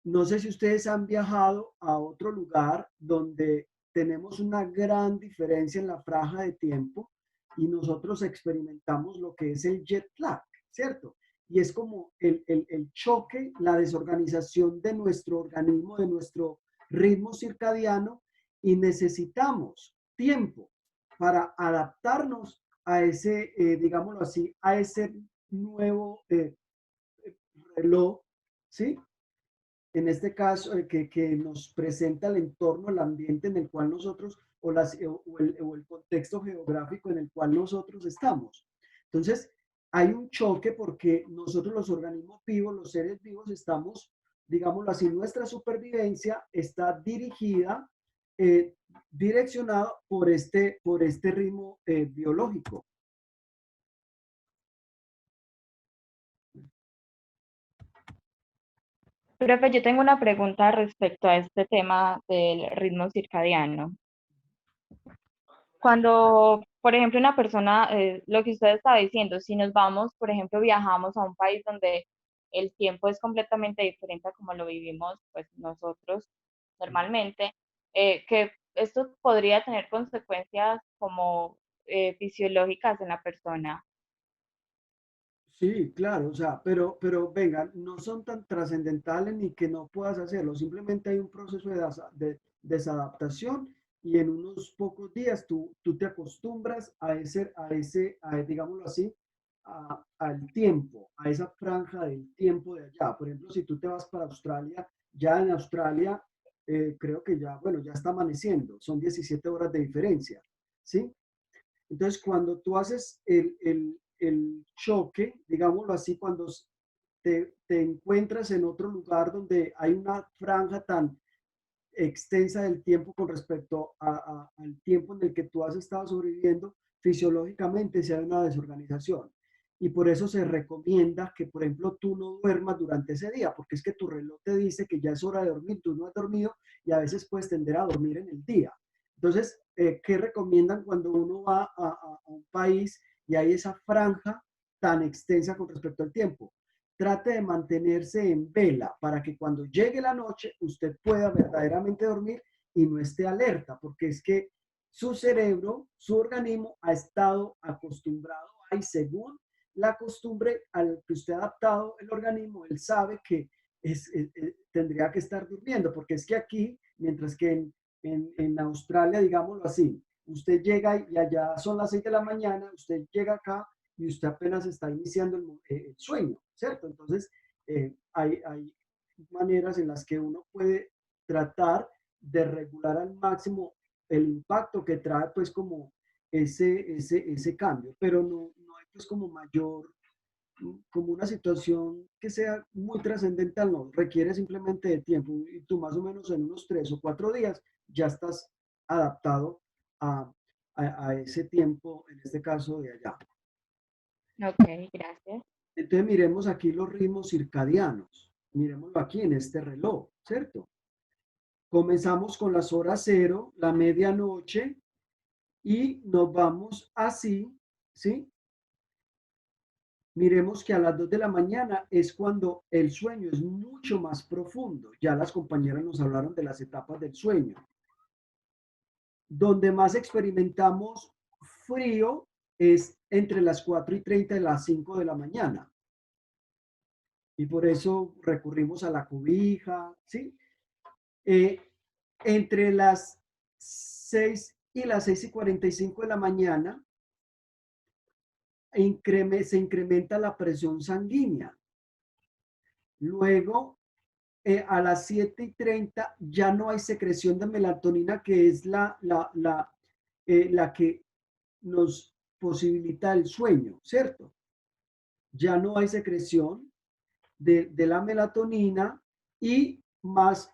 No sé si ustedes han viajado a otro lugar donde tenemos una gran diferencia en la franja de tiempo y nosotros experimentamos lo que es el jet lag, ¿cierto? Y es como el choque, la desorganización de nuestro organismo, de nuestro ritmo circadiano, y necesitamos tiempo para adaptarnos a ese, digámoslo así, a ese nuevo reloj, ¿sí? En este caso, que nos presenta el entorno, el ambiente en el cual nosotros, o el contexto geográfico en el cual nosotros estamos. Entonces, hay un choque porque nosotros los organismos vivos, los seres vivos, estamos, digámoslo así, nuestra supervivencia está dirigida, direccionada por este ritmo biológico. Profe, yo tengo una pregunta respecto a este tema del ritmo circadiano. Cuando, por ejemplo, una persona, lo que usted estaba diciendo, si nos vamos, por ejemplo, viajamos a un país donde el tiempo es completamente diferente a como lo vivimos pues nosotros normalmente, que esto podría tener consecuencias como fisiológicas en la persona. Sí, claro, o sea, pero venga, no son tan trascendentales ni que no puedas hacerlo, simplemente hay un proceso de desadaptación y en unos pocos días tú te acostumbras digámoslo así, al tiempo, a esa franja del tiempo de allá. Por ejemplo, si tú te vas para Australia, ya en Australia creo que ya, bueno, ya está amaneciendo, son 17 horas de diferencia, ¿sí? Entonces, cuando tú haces el choque, digámoslo así, cuando te encuentras en otro lugar donde hay una franja tan extensa del tiempo con respecto al tiempo en el que tú has estado sobreviviendo, fisiológicamente se hay una desorganización. Y por eso se recomienda que, por ejemplo, tú no duermas durante ese día, porque es que tu reloj te dice que ya es hora de dormir, tú no has dormido y a veces puedes tender a dormir en el día. Entonces, ¿qué recomiendan cuando uno va a un país y hay esa franja tan extensa con respecto al tiempo? Trate de mantenerse en vela para que cuando llegue la noche usted pueda verdaderamente dormir y no esté alerta, porque es que su cerebro, su organismo ha estado acostumbrado y según la costumbre al que usted ha adaptado el organismo, él sabe que tendría que estar durmiendo, porque es que aquí, mientras que en Australia, digámoslo así, usted llega y allá son las 6 de la mañana, usted llega acá y usted apenas está iniciando el sueño, ¿cierto? Entonces, hay maneras en las que uno puede tratar de regular al máximo el impacto que trae, pues, como ese cambio, pero no hay, pues, como mayor, como una situación que sea muy trascendental, no, requiere simplemente de tiempo y tú más o menos en unos 3 o 4 días ya estás adaptado a, a ese tiempo, en este caso de allá. Ok, gracias. Entonces miremos aquí los ritmos circadianos. Miremoslo aquí en este reloj, ¿cierto? Comenzamos con las horas cero, la medianoche, y nos vamos así, ¿sí? Miremos que a las 2 de la mañana es cuando el sueño es mucho más profundo. Ya las compañeras nos hablaron de las etapas del sueño. Donde más experimentamos frío es entre las 4:30 y las 5 de la mañana. Y por eso recurrimos a la cobija, ¿sí? Entre las 6 y las 6:45 de la mañana se incrementa la presión sanguínea. Luego, a las 7:30 ya no hay secreción de melatonina, que es la que nos posibilita el sueño, ¿cierto? Ya no hay secreción de la melatonina, y más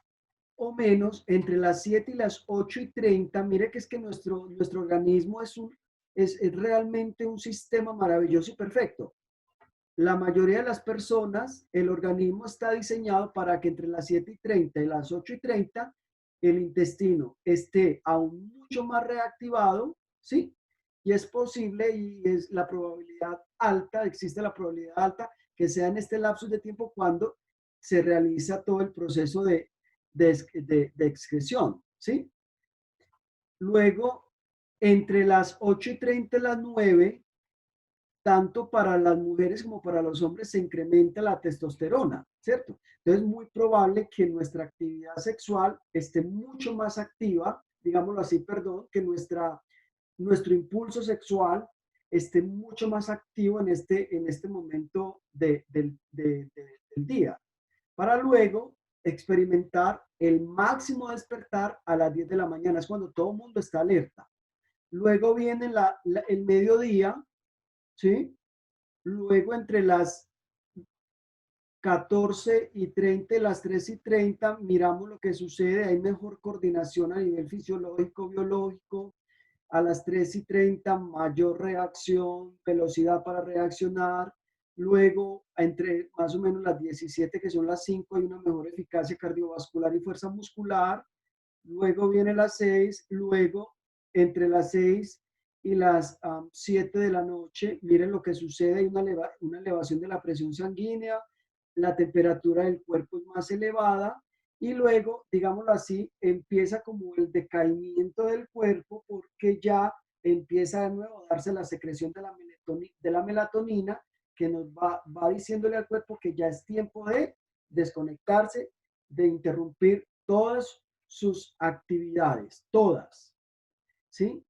o menos entre las 7 y las 8:30, mire que es que nuestro organismo es realmente un sistema maravilloso y perfecto. La mayoría de las personas, el organismo está diseñado para que entre las 7:30 y las 8:30 el intestino esté aún mucho más reactivado, ¿sí? Y es posible, y es la probabilidad alta, existe la probabilidad alta que sea en este lapso de tiempo cuando se realiza todo el proceso de excreción, ¿sí? Luego, entre las 8:30 y las 9, tanto para las mujeres como para los hombres se incrementa la testosterona, ¿cierto? Entonces es muy probable que nuestra actividad sexual esté mucho más activa, digámoslo así, perdón, que nuestro impulso sexual esté mucho más activo en este momento del día, para luego experimentar el máximo despertar a las 10 de la mañana, es cuando todo el mundo está alerta. Luego viene el mediodía, ¿sí? Luego entre las 14:30 y las 13:30 miramos lo que sucede, hay mejor coordinación a nivel fisiológico, biológico. A las 3:30 mayor reacción, velocidad para reaccionar. Luego, entre más o menos las 17, que son las 5, hay una mejor eficacia cardiovascular y fuerza muscular. Luego viene las 6, luego entre las 6 y las 7 de la noche, miren lo que sucede, hay una elevación de la presión sanguínea, la temperatura del cuerpo es más elevada, y luego, digámoslo así, empieza como el decaimiento del cuerpo, porque ya empieza de nuevo a darse la secreción de la melatonina, que nos va diciéndole al cuerpo que ya es tiempo de desconectarse, de interrumpir todas sus actividades, todas, ¿sí?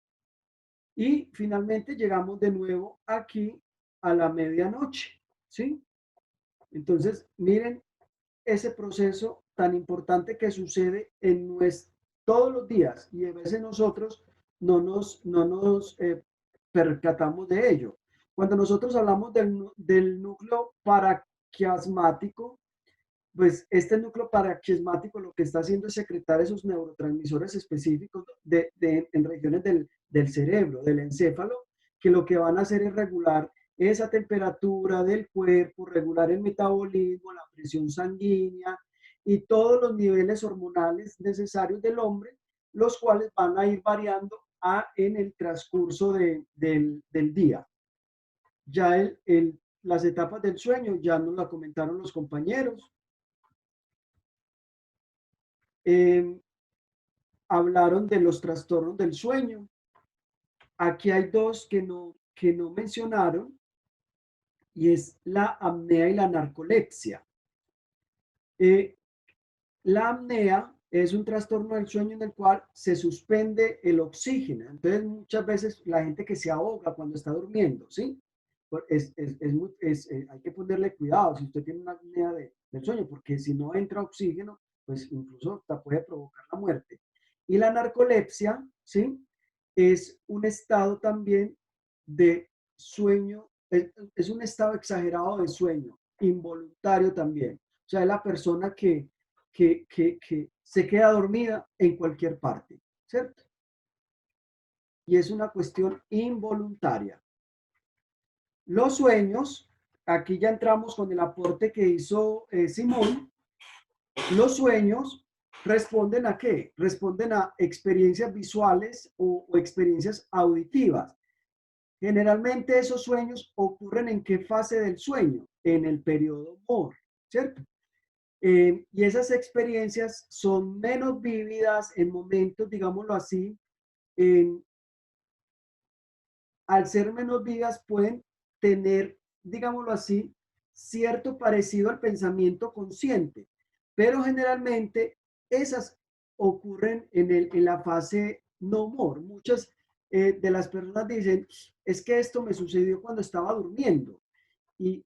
Y finalmente llegamos de nuevo aquí a la medianoche, ¿sí? Entonces, miren ese proceso tan importante que sucede todos los días, y a veces nosotros no nos percatamos de ello. Cuando nosotros hablamos del núcleo paraquiasmático, pues este núcleo paraquiasmático lo que está haciendo es secretar esos neurotransmisores específicos en regiones del cerebro, del encéfalo, que lo que van a hacer es regular esa temperatura del cuerpo, regular el metabolismo, la presión sanguínea y todos los niveles hormonales necesarios del hombre, los cuales van a ir variando en el transcurso del día. Ya las etapas del sueño ya nos la comentaron los compañeros. Hablaron de los trastornos del sueño. Aquí hay dos que no mencionaron, y es la apnea y la narcolepsia. La apnea es un trastorno del sueño en el cual se suspende el oxígeno. Entonces, muchas veces la gente que se ahoga cuando está durmiendo, ¿sí? Hay que ponerle cuidado si usted tiene una apnea del sueño, porque si no entra oxígeno, pues incluso hasta puede provocar la muerte. Y la narcolepsia, ¿sí? Es un estado también de sueño, es un estado exagerado de sueño, involuntario también. O sea, es la persona que se queda dormida en cualquier parte, ¿cierto? y es una cuestión involuntaria. Los sueños, aquí ya entramos con el aporte que hizo Simón. Los sueños responden ¿a qué? Responden a experiencias visuales o experiencias auditivas. Generalmente esos sueños ocurren ¿en qué fase del sueño? En el periodo MOR, ¿cierto? Y esas experiencias son menos vívidas en momentos, digámoslo así, al ser menos vívidas pueden tener, digámoslo así, cierto parecido al pensamiento consciente, pero generalmente esas ocurren en la fase no more. Muchas de las personas dicen, es que esto me sucedió cuando estaba durmiendo y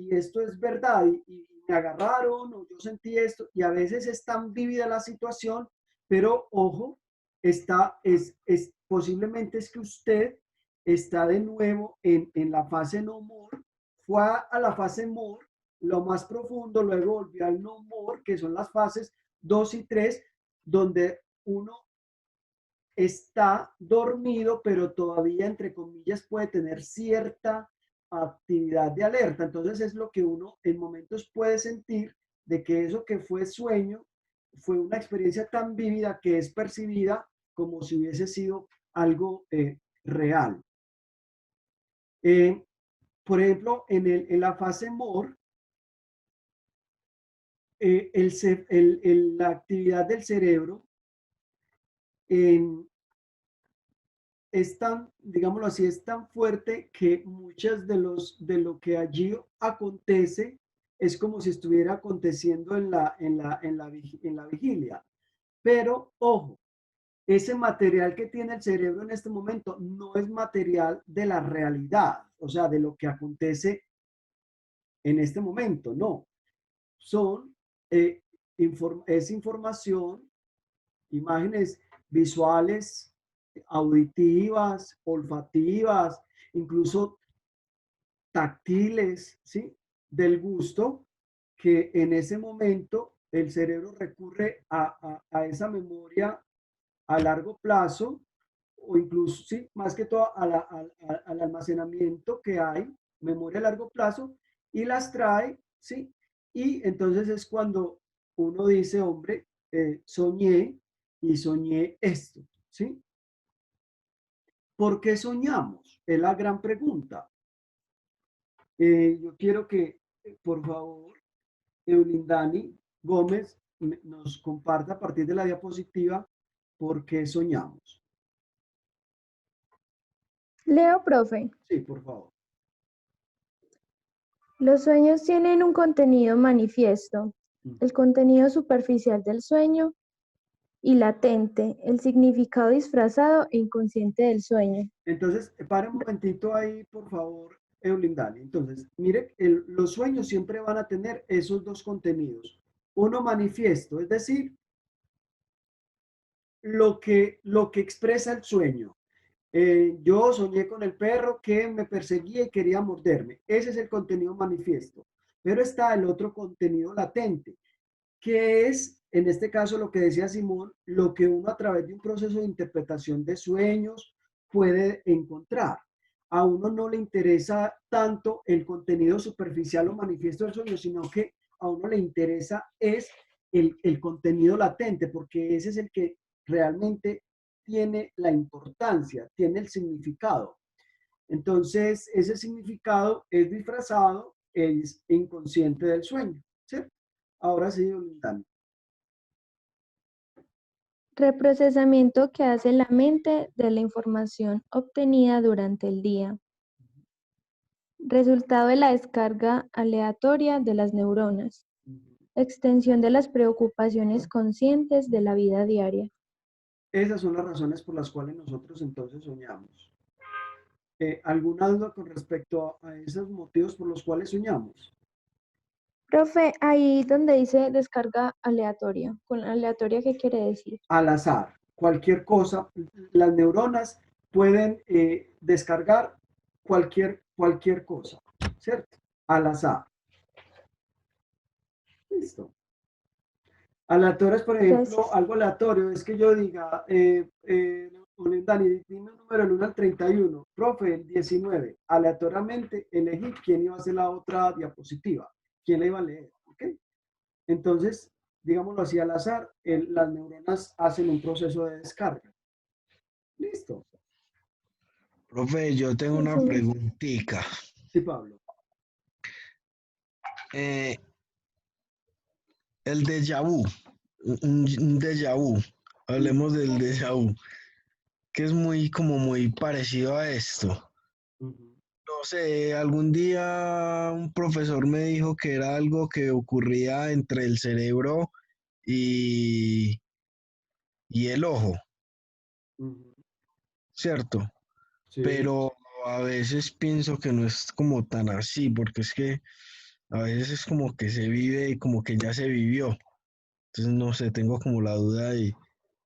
esto es verdad y me agarraron o yo sentí esto y a veces es tan vívida la situación, pero ojo, posiblemente es que usted está de nuevo en la fase no more, fue a la fase more, lo más profundo, luego volvió al no more, que son las fases 2 y 3, donde uno está dormido, pero todavía, entre comillas, puede tener cierta actividad de alerta. Entonces es lo que uno en momentos puede sentir de que eso que fue sueño fue una experiencia tan vívida que es percibida como si hubiese sido algo real. Por ejemplo, en la fase MOR, la actividad del cerebro es tan, digámoslo así, es tan fuerte que muchas de lo que allí acontece es como si estuviera aconteciendo en la vigilia. Pero, ojo, ese material que tiene el cerebro en este momento no es material de la realidad, o sea, de lo que acontece en este momento, no. Es información, imágenes visuales, auditivas, olfativas, incluso táctiles, ¿sí? Del gusto, que en ese momento el cerebro recurre a esa memoria a largo plazo o incluso, sí, más que todo al almacenamiento que hay, memoria a largo plazo, y las trae, ¿sí? Y entonces es cuando uno dice, hombre, soñé y soñé esto, ¿sí? ¿Por qué soñamos? Es la gran pregunta. Yo quiero que, por favor, Eulindani Gómez nos comparta a partir de la diapositiva por qué soñamos. Leo, profe. Sí, por favor. Los sueños tienen un contenido manifiesto, el contenido superficial del sueño y latente, el significado disfrazado e inconsciente del sueño. Entonces, para un momentito ahí, por favor, Eulindani. Entonces, mire, los sueños siempre van a tener esos dos contenidos. Uno manifiesto, es decir, lo que expresa el sueño. Yo soñé con el perro que me perseguía y quería morderme. Ese es el contenido manifiesto. Pero está el otro contenido latente, que es, en este caso, lo que decía Simón, lo que uno a través de un proceso de interpretación de sueños puede encontrar. A uno no le interesa tanto el contenido superficial o manifiesto del sueño, sino que a uno le interesa es el contenido latente, porque ese es el que realmente tiene la importancia, tiene el significado. Entonces, ese significado es disfrazado, es inconsciente del sueño, ¿cierto? Ahora sí, Dani. Reprocesamiento que hace la mente de la información obtenida durante el día. Resultado de la descarga aleatoria de las neuronas. Extensión de las preocupaciones conscientes de la vida diaria. Esas son las razones por las cuales nosotros entonces soñamos. ¿Alguna duda con respecto a esos motivos por los cuales soñamos? Profe, ahí donde dice descarga aleatoria, ¿con aleatoria qué quiere decir? Al azar, cualquier cosa. Las neuronas pueden descargar cualquier cosa, ¿cierto? Al azar. Listo. Aleatorio es, por ejemplo, algo aleatorio, es que yo diga, Dani, dime un número del 1 al 31. Profe, el 19. Aleatoriamente elegí quién iba a hacer la otra diapositiva, quién la iba a leer. ¿Ok? Entonces, digámoslo así, al azar, las neuronas hacen un proceso de descarga. Listo. Profe, yo tengo una preguntita. Sí, Pablo. El déjà vu, un déjà vu, hablemos del déjà vu, que es muy parecido a esto. No sé, algún día un profesor me dijo que era algo que ocurría entre el cerebro y, y el ojo, ¿cierto? Sí. Pero a veces pienso que no es como tan así, porque es que a veces es como que se vive y como que ya se vivió. Entonces, no sé, tengo como la duda ahí.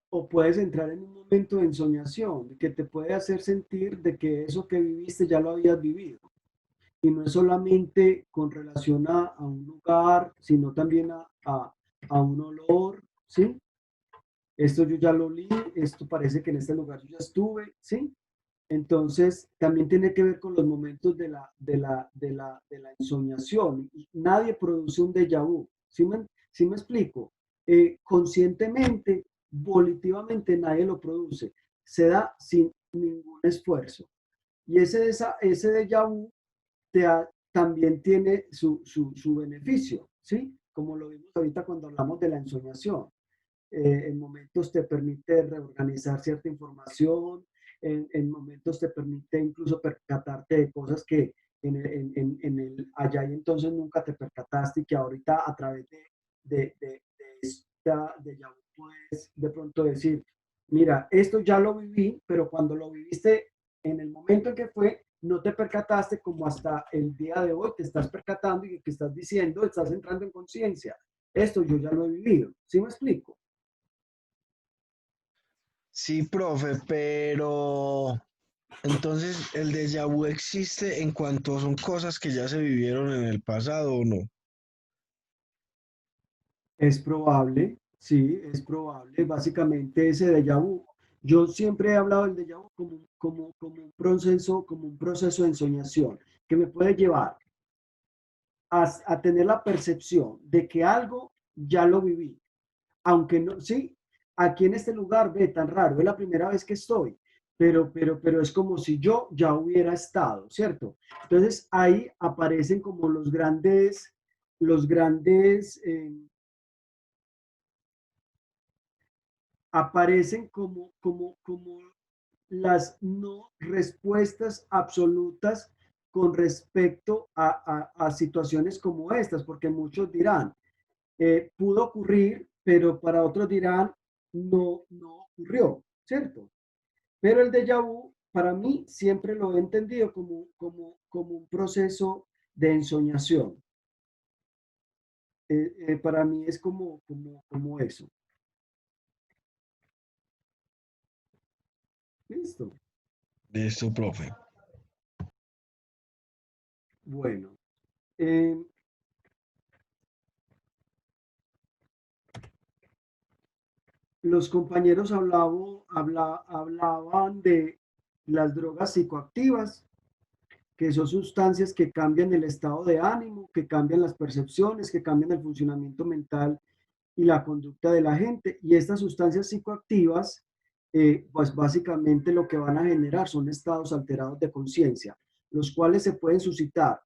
O puedes entrar en un momento de ensoñación que te puede hacer sentir de que eso que viviste ya lo habías vivido. Y no es solamente con relación a un lugar, sino también a un olor, ¿sí? Esto yo ya lo olí, esto parece que en este lugar yo ya estuve, ¿sí? Entonces, también tiene que ver con los momentos de la ensoñación. Y nadie produce un déjà vu, ¿sí me explico? Conscientemente, volitivamente, nadie lo produce. Se da sin ningún esfuerzo. Y ese déjà vu también tiene su beneficio, ¿sí? Como lo vimos ahorita cuando hablamos de la ensoñación. En momentos te permite reorganizar cierta información, en momentos te permite incluso percatarte de cosas que en el allá y entonces nunca te percataste y que ahorita a través de esta déjà vu puedes de pronto decir, mira, esto ya lo viví, pero cuando lo viviste en el momento en que fue, no te percataste como hasta el día de hoy te estás percatando y que estás diciendo, estás entrando en conciencia. Esto yo ya lo he vivido. ¿Sí me explico? Sí, profe, pero entonces el déjà vu existe en cuanto son cosas que ya se vivieron en el pasado o no. Es probable, sí, es probable. Básicamente ese déjà vu. Yo siempre he hablado del déjà vu como un proceso de ensoñación que me puede llevar a tener la percepción de que algo ya lo viví. Aunque no, sí, aquí en este lugar, ve, tan raro, es la primera vez que estoy, pero es como si yo ya hubiera estado, ¿cierto? Entonces ahí aparecen como los grandes, aparecen como las no respuestas absolutas con respecto a situaciones como estas, porque muchos dirán, pudo ocurrir, pero para otros dirán, no ocurrió, ¿cierto? Pero el déjà vu, para mí, siempre lo he entendido como un proceso de ensoñación. Para mí es como eso. Listo. Listo, profe. Bueno. Los compañeros hablaban de las drogas psicoactivas, que son sustancias que cambian el estado de ánimo, que cambian las percepciones, que cambian el funcionamiento mental y la conducta de la gente. Y estas sustancias psicoactivas, pues básicamente lo que van a generar son estados alterados de conciencia, los cuales se pueden suscitar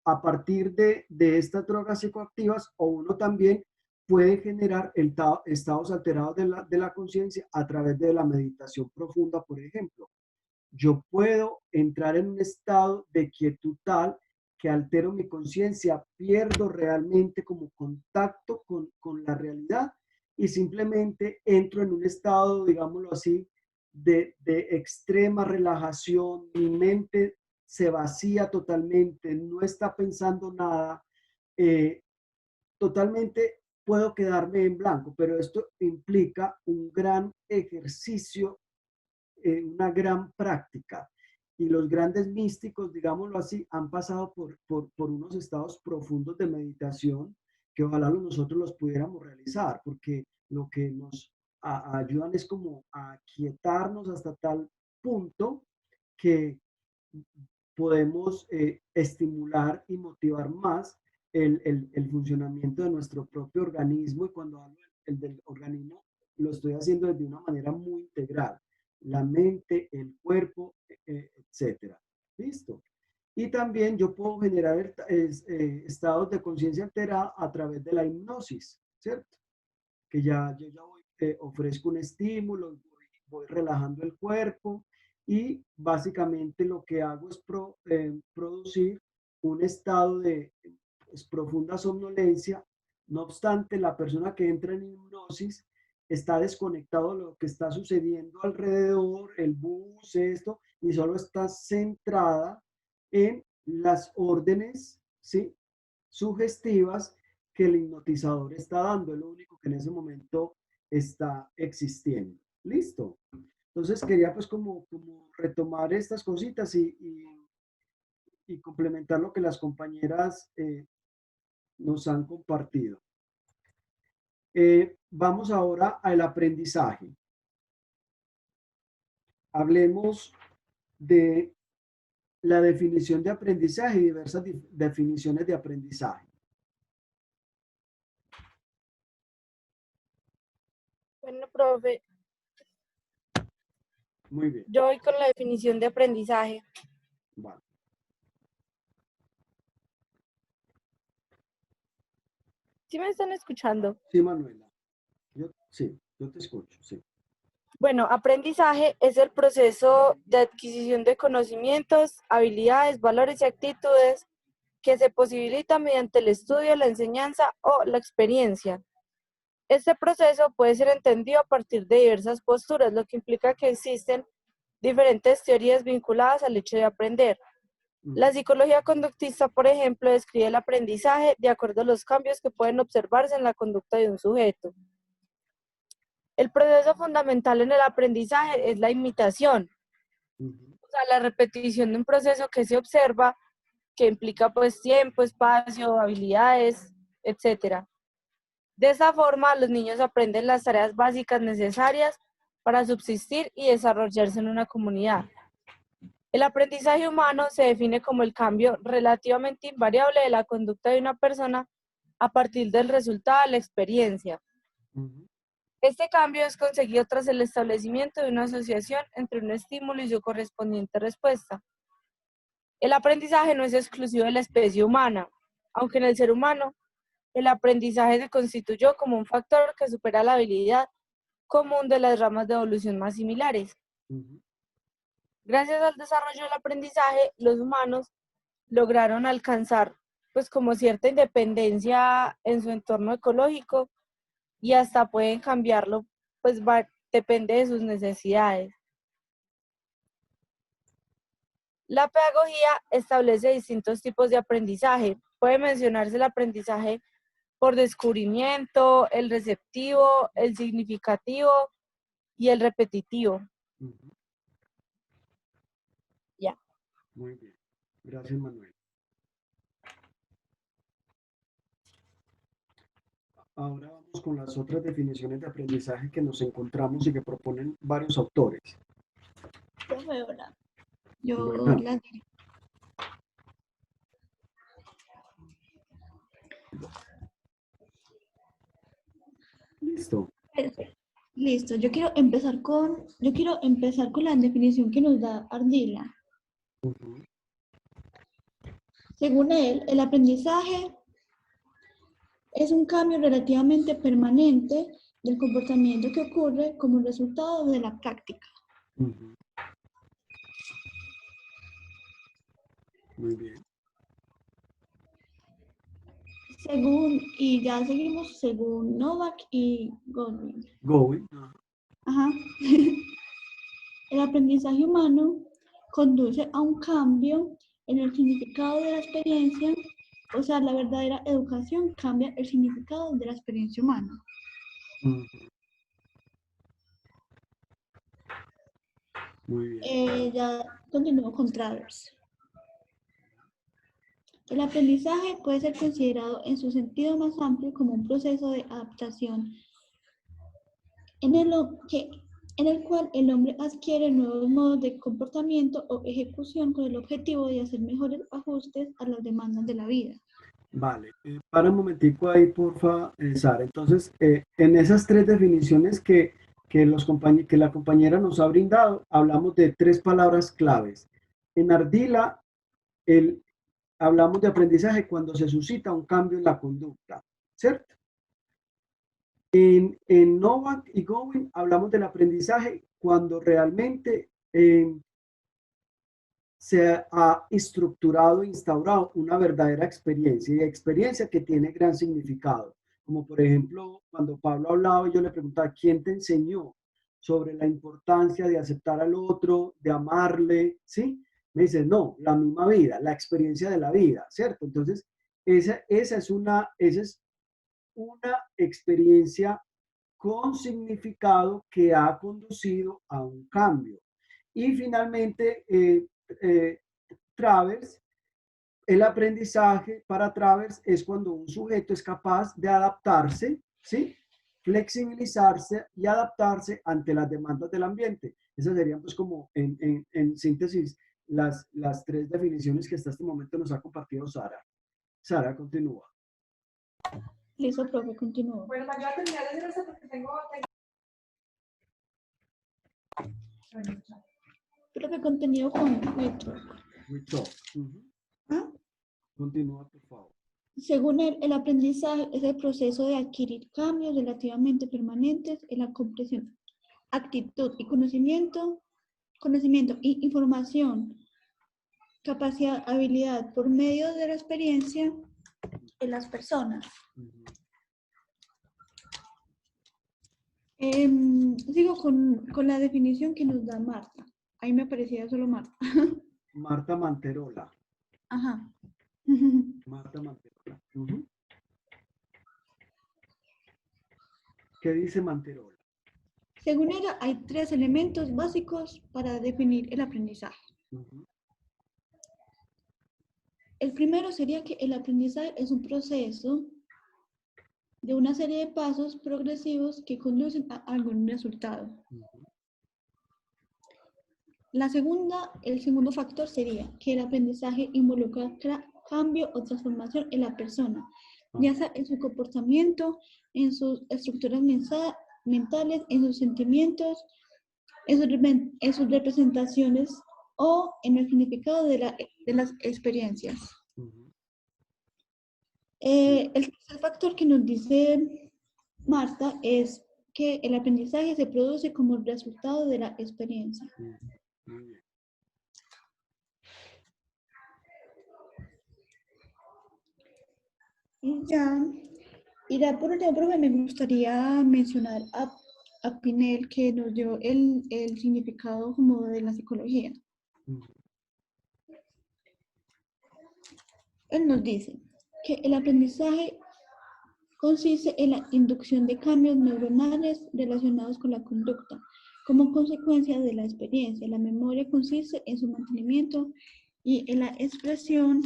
a partir de estas drogas psicoactivas o uno también puede generar estados alterados de la conciencia a través de la meditación profunda, por ejemplo. Yo puedo entrar en un estado de quietud tal que altero mi conciencia, pierdo realmente como contacto con la realidad y simplemente entro en un estado, digámoslo así, de extrema relajación. Mi mente se vacía totalmente, no está pensando nada, totalmente puedo quedarme en blanco, pero esto implica un gran ejercicio, una gran práctica. Y los grandes místicos, digámoslo así, han pasado por unos estados profundos de meditación que ojalá nosotros los pudiéramos realizar, porque lo que nos ayudan es como a quietarnos hasta tal punto que podemos estimular y motivar más el funcionamiento de nuestro propio organismo. Y cuando hablo del organismo, lo estoy haciendo desde una manera muy integral. La mente, el cuerpo, etcétera. ¿Listo? Y también yo puedo generar estados de conciencia alterada a través de la hipnosis, ¿cierto? Que yo ya voy, ofrezco un estímulo, voy relajando el cuerpo y básicamente lo que hago es producir un estado de profunda somnolencia. No obstante, la persona que entra en hipnosis está desconectado de lo que está sucediendo alrededor, el bus, esto, y solo está centrada en las órdenes, ¿sí?, sugestivas que el hipnotizador está dando. Es lo único que en ese momento está existiendo. ¿Listo? Entonces quería pues como retomar estas cositas y complementar lo que las compañeras nos han compartido. Vamos ahora al aprendizaje. Hablemos de la definición de aprendizaje y diversas definiciones de aprendizaje. Bueno, profe, Muy bien. yo voy con la definición de aprendizaje. Vale. ¿Sí me están escuchando? Sí, Manuela. Yo te escucho, sí. Bueno, aprendizaje es el proceso de adquisición de conocimientos, habilidades, valores y actitudes que se posibilita mediante el estudio, la enseñanza o la experiencia. Este proceso puede ser entendido a partir de diversas posturas, lo que implica que existen diferentes teorías vinculadas al hecho de aprender. La psicología conductista, por ejemplo, describe el aprendizaje de acuerdo a los cambios que pueden observarse en la conducta de un sujeto. El proceso fundamental en el aprendizaje es la imitación, o sea, la repetición de un proceso que se observa, que implica pues tiempo, espacio, habilidades, etc. De esta forma, los niños aprenden las tareas básicas necesarias para subsistir y desarrollarse en una comunidad. El aprendizaje humano se define como el cambio relativamente invariable de la conducta de una persona a partir del resultado de la experiencia. Este cambio es conseguido tras el establecimiento de una asociación entre un estímulo y su correspondiente respuesta. El aprendizaje no es exclusivo de la especie humana, aunque en el ser humano el aprendizaje se constituyó como un factor que supera la habilidad común de las ramas de evolución más similares. Gracias al desarrollo del aprendizaje, los humanos lograron alcanzar pues como cierta independencia en su entorno ecológico y hasta pueden cambiarlo, pues depende de sus necesidades. La pedagogía establece distintos tipos de aprendizaje. Puede mencionarse el aprendizaje por descubrimiento, el receptivo, el significativo y el repetitivo. Ya. Muy bien. Gracias, Manuel. Ahora vamos con las otras definiciones de aprendizaje que nos encontramos y que proponen varios autores. Profe, hola. Yo Buena. las diré. Listo. Listo, yo quiero empezar con la definición que nos da Ardila. Según él, el aprendizaje es un cambio relativamente permanente del comportamiento que ocurre como resultado de la práctica. Muy bien. Y ya seguimos según Novak y Godwin. Ajá. El aprendizaje humano conduce a un cambio en el significado de la experiencia, o sea, la verdadera educación cambia el significado de la experiencia humana. Muy bien. Ya continúo con Travers. El aprendizaje puede ser considerado en su sentido más amplio como un proceso de adaptación en el cual el hombre adquiere nuevos modos de comportamiento o ejecución con el objetivo de hacer mejores ajustes a las demandas de la vida. Vale, para un momentico ahí, porfa, Sara. Entonces, en esas tres definiciones que la compañera nos ha brindado, hablamos de tres palabras claves. En Ardila, hablamos de aprendizaje cuando se suscita un cambio en la conducta, ¿cierto? En Novak y Gowin hablamos del aprendizaje cuando realmente se ha estructurado, instaurado una verdadera experiencia, y experiencia que tiene gran significado. Como por ejemplo, cuando Pablo hablaba y yo le preguntaba, ¿quién te enseñó sobre la importancia de aceptar al otro, de amarle? ¿Sí? Me dice, no, la misma vida, la experiencia de la vida, ¿cierto? Entonces, esa es una experiencia con significado que ha conducido a un cambio. Y finalmente, Travers, el aprendizaje para Travers es cuando un sujeto es capaz de adaptarse, ¿sí? Flexibilizarse y adaptarse ante las demandas del ambiente. Esas serían pues como en síntesis las tres definiciones que hasta este momento nos ha compartido Sara. Sara, continúa. Listo, profe, continúa. Bueno, yo voy a terminar de hacer eso porque tengo... Profe, contenido con Continúa, por favor. Según él, el aprendizaje es el proceso de adquirir cambios relativamente permanentes en la comprensión, actitud y conocimiento y información, capacidad, habilidad por medio de la experiencia en las personas. Sigo con la definición que nos da Marta. Ahí me aparecía solo Marta. Marta Manterola. Ajá. Marta Manterola. ¿Qué dice Manterola? Según ella, hay tres elementos básicos para definir el aprendizaje. El primero sería que el aprendizaje es un proceso de una serie de pasos progresivos que conducen a algún resultado. El segundo factor sería que el aprendizaje involucra cambio o transformación en la persona, ya sea en su comportamiento, en sus estructuras mentales, en sus sentimientos, en sus representaciones o en el significado de las experiencias. El tercer factor que nos dice Marta es que el aprendizaje se produce como resultado de la experiencia. Y ya por último, profe, me gustaría mencionar a Pinel, que nos dio el significado como de la psicología. Él nos dice que el aprendizaje consiste en la inducción de cambios neuronales relacionados con la conducta. Como consecuencia de la experiencia, la memoria consiste en su mantenimiento y en la expresión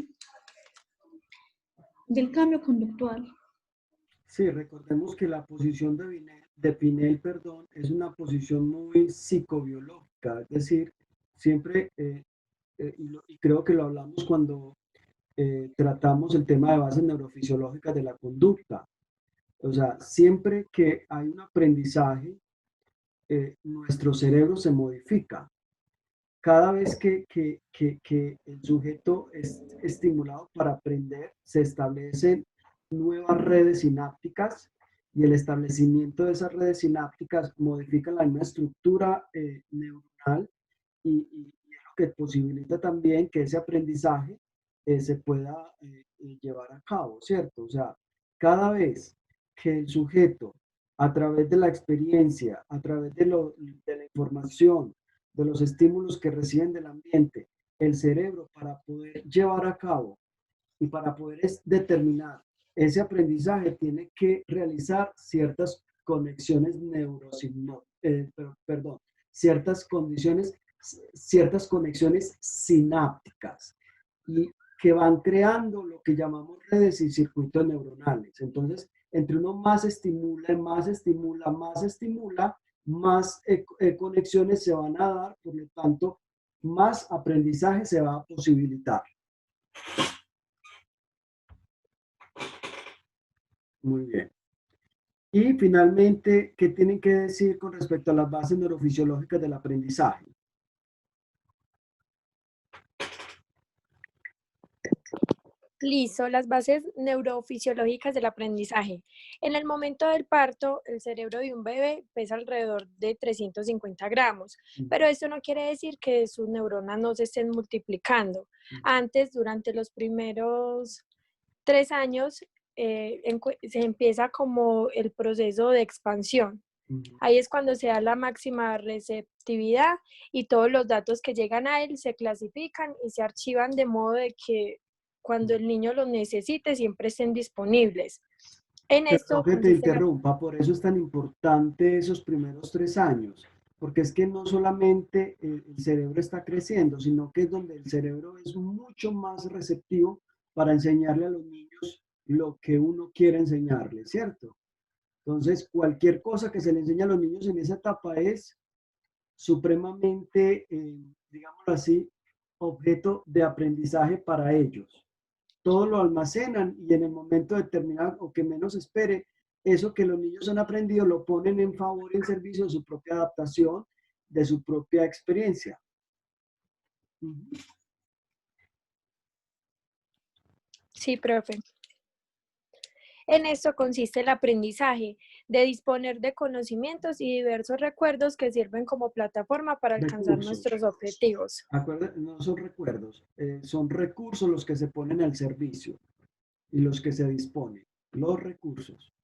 del cambio conductual. Sí, recordemos que la posición de Pinel, es una posición muy psicobiológica, es decir, siempre, y creo que lo hablamos cuando tratamos el tema de bases neurofisiológicas de la conducta. O sea, siempre que hay un aprendizaje, nuestro cerebro se modifica. Cada vez que el sujeto es estimulado para aprender, se establecen nuevas redes sinápticas, y el establecimiento de esas redes sinápticas modifica la misma estructura neuronal, y es lo que posibilita también que ese aprendizaje se pueda llevar a cabo, ¿cierto? O sea, cada vez que el sujeto, a través de la experiencia, a través de la información, de los estímulos que reciben del ambiente, el cerebro, para poder llevar a cabo y para poder determinar ese aprendizaje, tiene que realizar ciertas conexiones ciertas conexiones sinápticas, y que van creando lo que llamamos redes y circuitos neuronales. Entonces, entre uno más estimula, más conexiones se van a dar, por lo tanto, más aprendizaje se va a posibilitar. Muy bien. Y finalmente, ¿qué tienen que decir con respecto a las bases neurofisiológicas del aprendizaje? Listo, las bases neurofisiológicas del aprendizaje. En el momento del parto, el cerebro de un bebé pesa alrededor de 350 gramos, pero esto no quiere decir que sus neuronas no se estén multiplicando. Antes, durante los primeros 3 años, se empieza como el proceso de expansión. Ahí es cuando se da la máxima receptividad y todos los datos que llegan a él se clasifican y se archivan de modo de que cuando el niño los necesite siempre estén disponibles. En esto Perdón que te interrumpa, por eso es tan importante esos primeros 3 años, porque es que no solamente el cerebro está creciendo, sino que es donde el cerebro es mucho más receptivo para enseñarle a los niños lo que uno quiere enseñarle, ¿cierto? Entonces, cualquier cosa que se le enseña a los niños en esa etapa es supremamente, digámoslo así, objeto de aprendizaje para ellos. Todo lo almacenan y en el momento determinado o que menos espere, eso que los niños han aprendido lo ponen en favor y en servicio de su propia adaptación, de su propia experiencia. Sí, profe. En esto consiste el aprendizaje, de disponer de conocimientos y diversos recuerdos que sirven como plataforma para alcanzar nuestros objetivos. No son recuerdos, son recursos los que se ponen al servicio y los que se disponen, los recursos.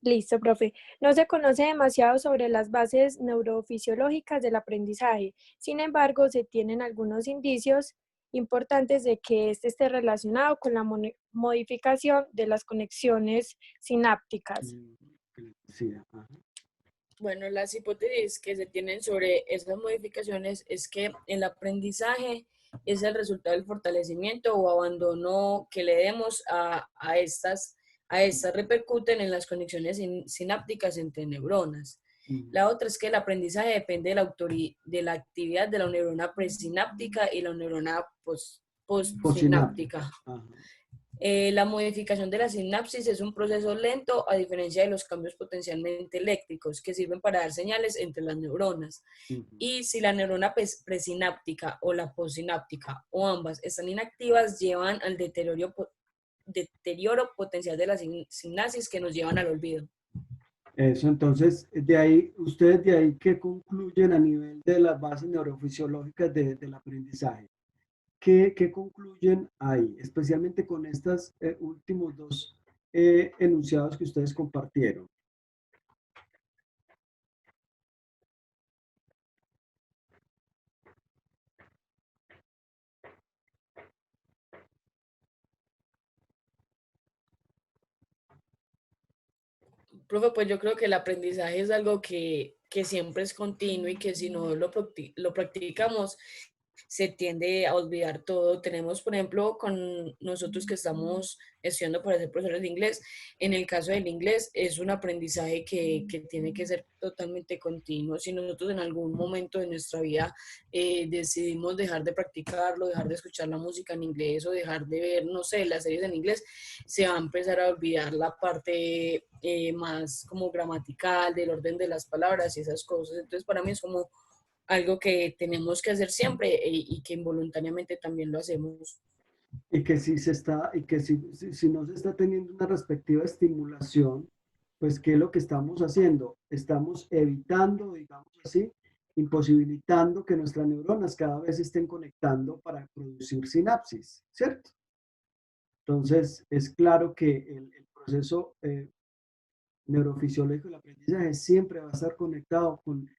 Listo, profe. No se conoce demasiado sobre las bases neurofisiológicas del aprendizaje. Sin embargo, se tienen algunos indicios importantes de que este esté relacionado con la modificación de las conexiones sinápticas. Sí, Bueno, las hipótesis que se tienen sobre estas modificaciones es que el aprendizaje es el resultado del fortalecimiento o abandono que le demos a estas repercuten en las conexiones sinápticas entre neuronas. La otra es que el aprendizaje depende de la actividad de la neurona presináptica y la neurona postsináptica. La modificación de la sinapsis es un proceso lento a diferencia de los cambios potencialmente eléctricos que sirven para dar señales entre las neuronas. Y si la neurona presináptica o la postsináptica o ambas están inactivas, llevan al deterioro potencial de la sinapsis que nos llevan al olvido. Eso, entonces, ustedes de ahí, ¿qué concluyen a nivel de las bases neurofisiológicas del aprendizaje? ¿Qué concluyen ahí? Especialmente con estos últimos dos enunciados que ustedes compartieron. Profe, pues yo creo que el aprendizaje es algo que siempre es continuo y que si no lo practicamos, se tiende a olvidar todo. Tenemos, por ejemplo, con nosotros que estamos estudiando para ser profesores de inglés, en el caso del inglés es un aprendizaje que tiene que ser totalmente continuo. Si nosotros en algún momento de nuestra vida decidimos dejar de practicarlo, dejar de escuchar la música en inglés o dejar de ver, no sé, las series en inglés, se va a empezar a olvidar la parte más como gramatical, del orden de las palabras y esas cosas. Entonces, para mí es como algo que tenemos que hacer siempre y que involuntariamente también lo hacemos. Y que si no se está teniendo una respectiva estimulación, pues ¿qué es lo que estamos haciendo? Estamos evitando, digamos así, imposibilitando que nuestras neuronas cada vez estén conectando para producir sinapsis, ¿cierto? Entonces, es claro que el proceso neurofisiológico del aprendizaje siempre va a estar conectado con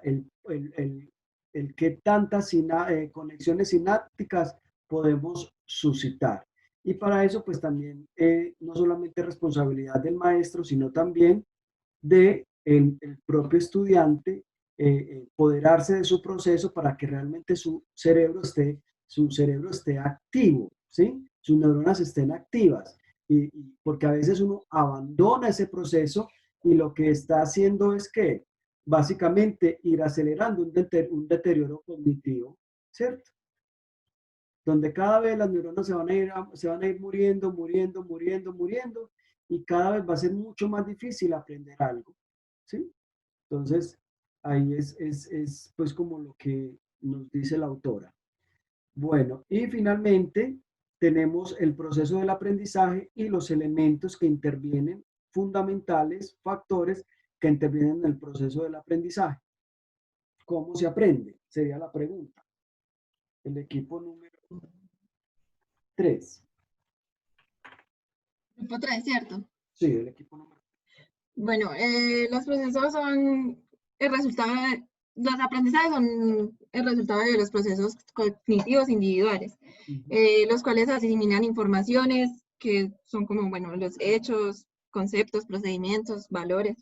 el que tantas conexiones sinápticas podemos suscitar. Y para eso, pues también no solamente responsabilidad del maestro, sino también del propio estudiante, empoderarse de su proceso para que realmente su cerebro esté activo, ¿sí? Sus neuronas estén activas. Porque a veces uno abandona ese proceso y lo que está haciendo es que básicamente ir acelerando un deterioro cognitivo, ¿cierto? Donde cada vez las neuronas se van a ir muriendo, muriendo, y cada vez va a ser mucho más difícil aprender algo, ¿sí? Entonces, ahí es pues como lo que nos dice la autora. Bueno, y finalmente tenemos el proceso del aprendizaje y los elementos que intervienen, fundamentales, factores que intervienen en el proceso del aprendizaje. ¿Cómo se aprende? Sería la pregunta. El equipo número 3. Grupo 3, ¿cierto? Sí, el equipo número 3. Bueno, los procesos son el resultado los aprendizajes son el resultado de los procesos cognitivos individuales, los cuales asimilan informaciones que son como, bueno, los hechos, conceptos, procedimientos, valores.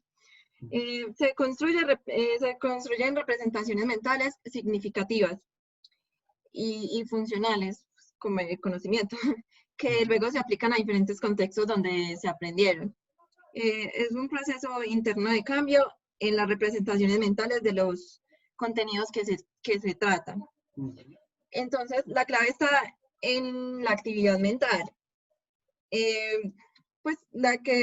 Se construyen representaciones mentales significativas y funcionales, como el conocimiento, que luego se aplican a diferentes contextos donde se aprendieron. Es un proceso interno de cambio en las representaciones mentales de los contenidos que se tratan. Entonces, la clave está en la actividad mental, pues la que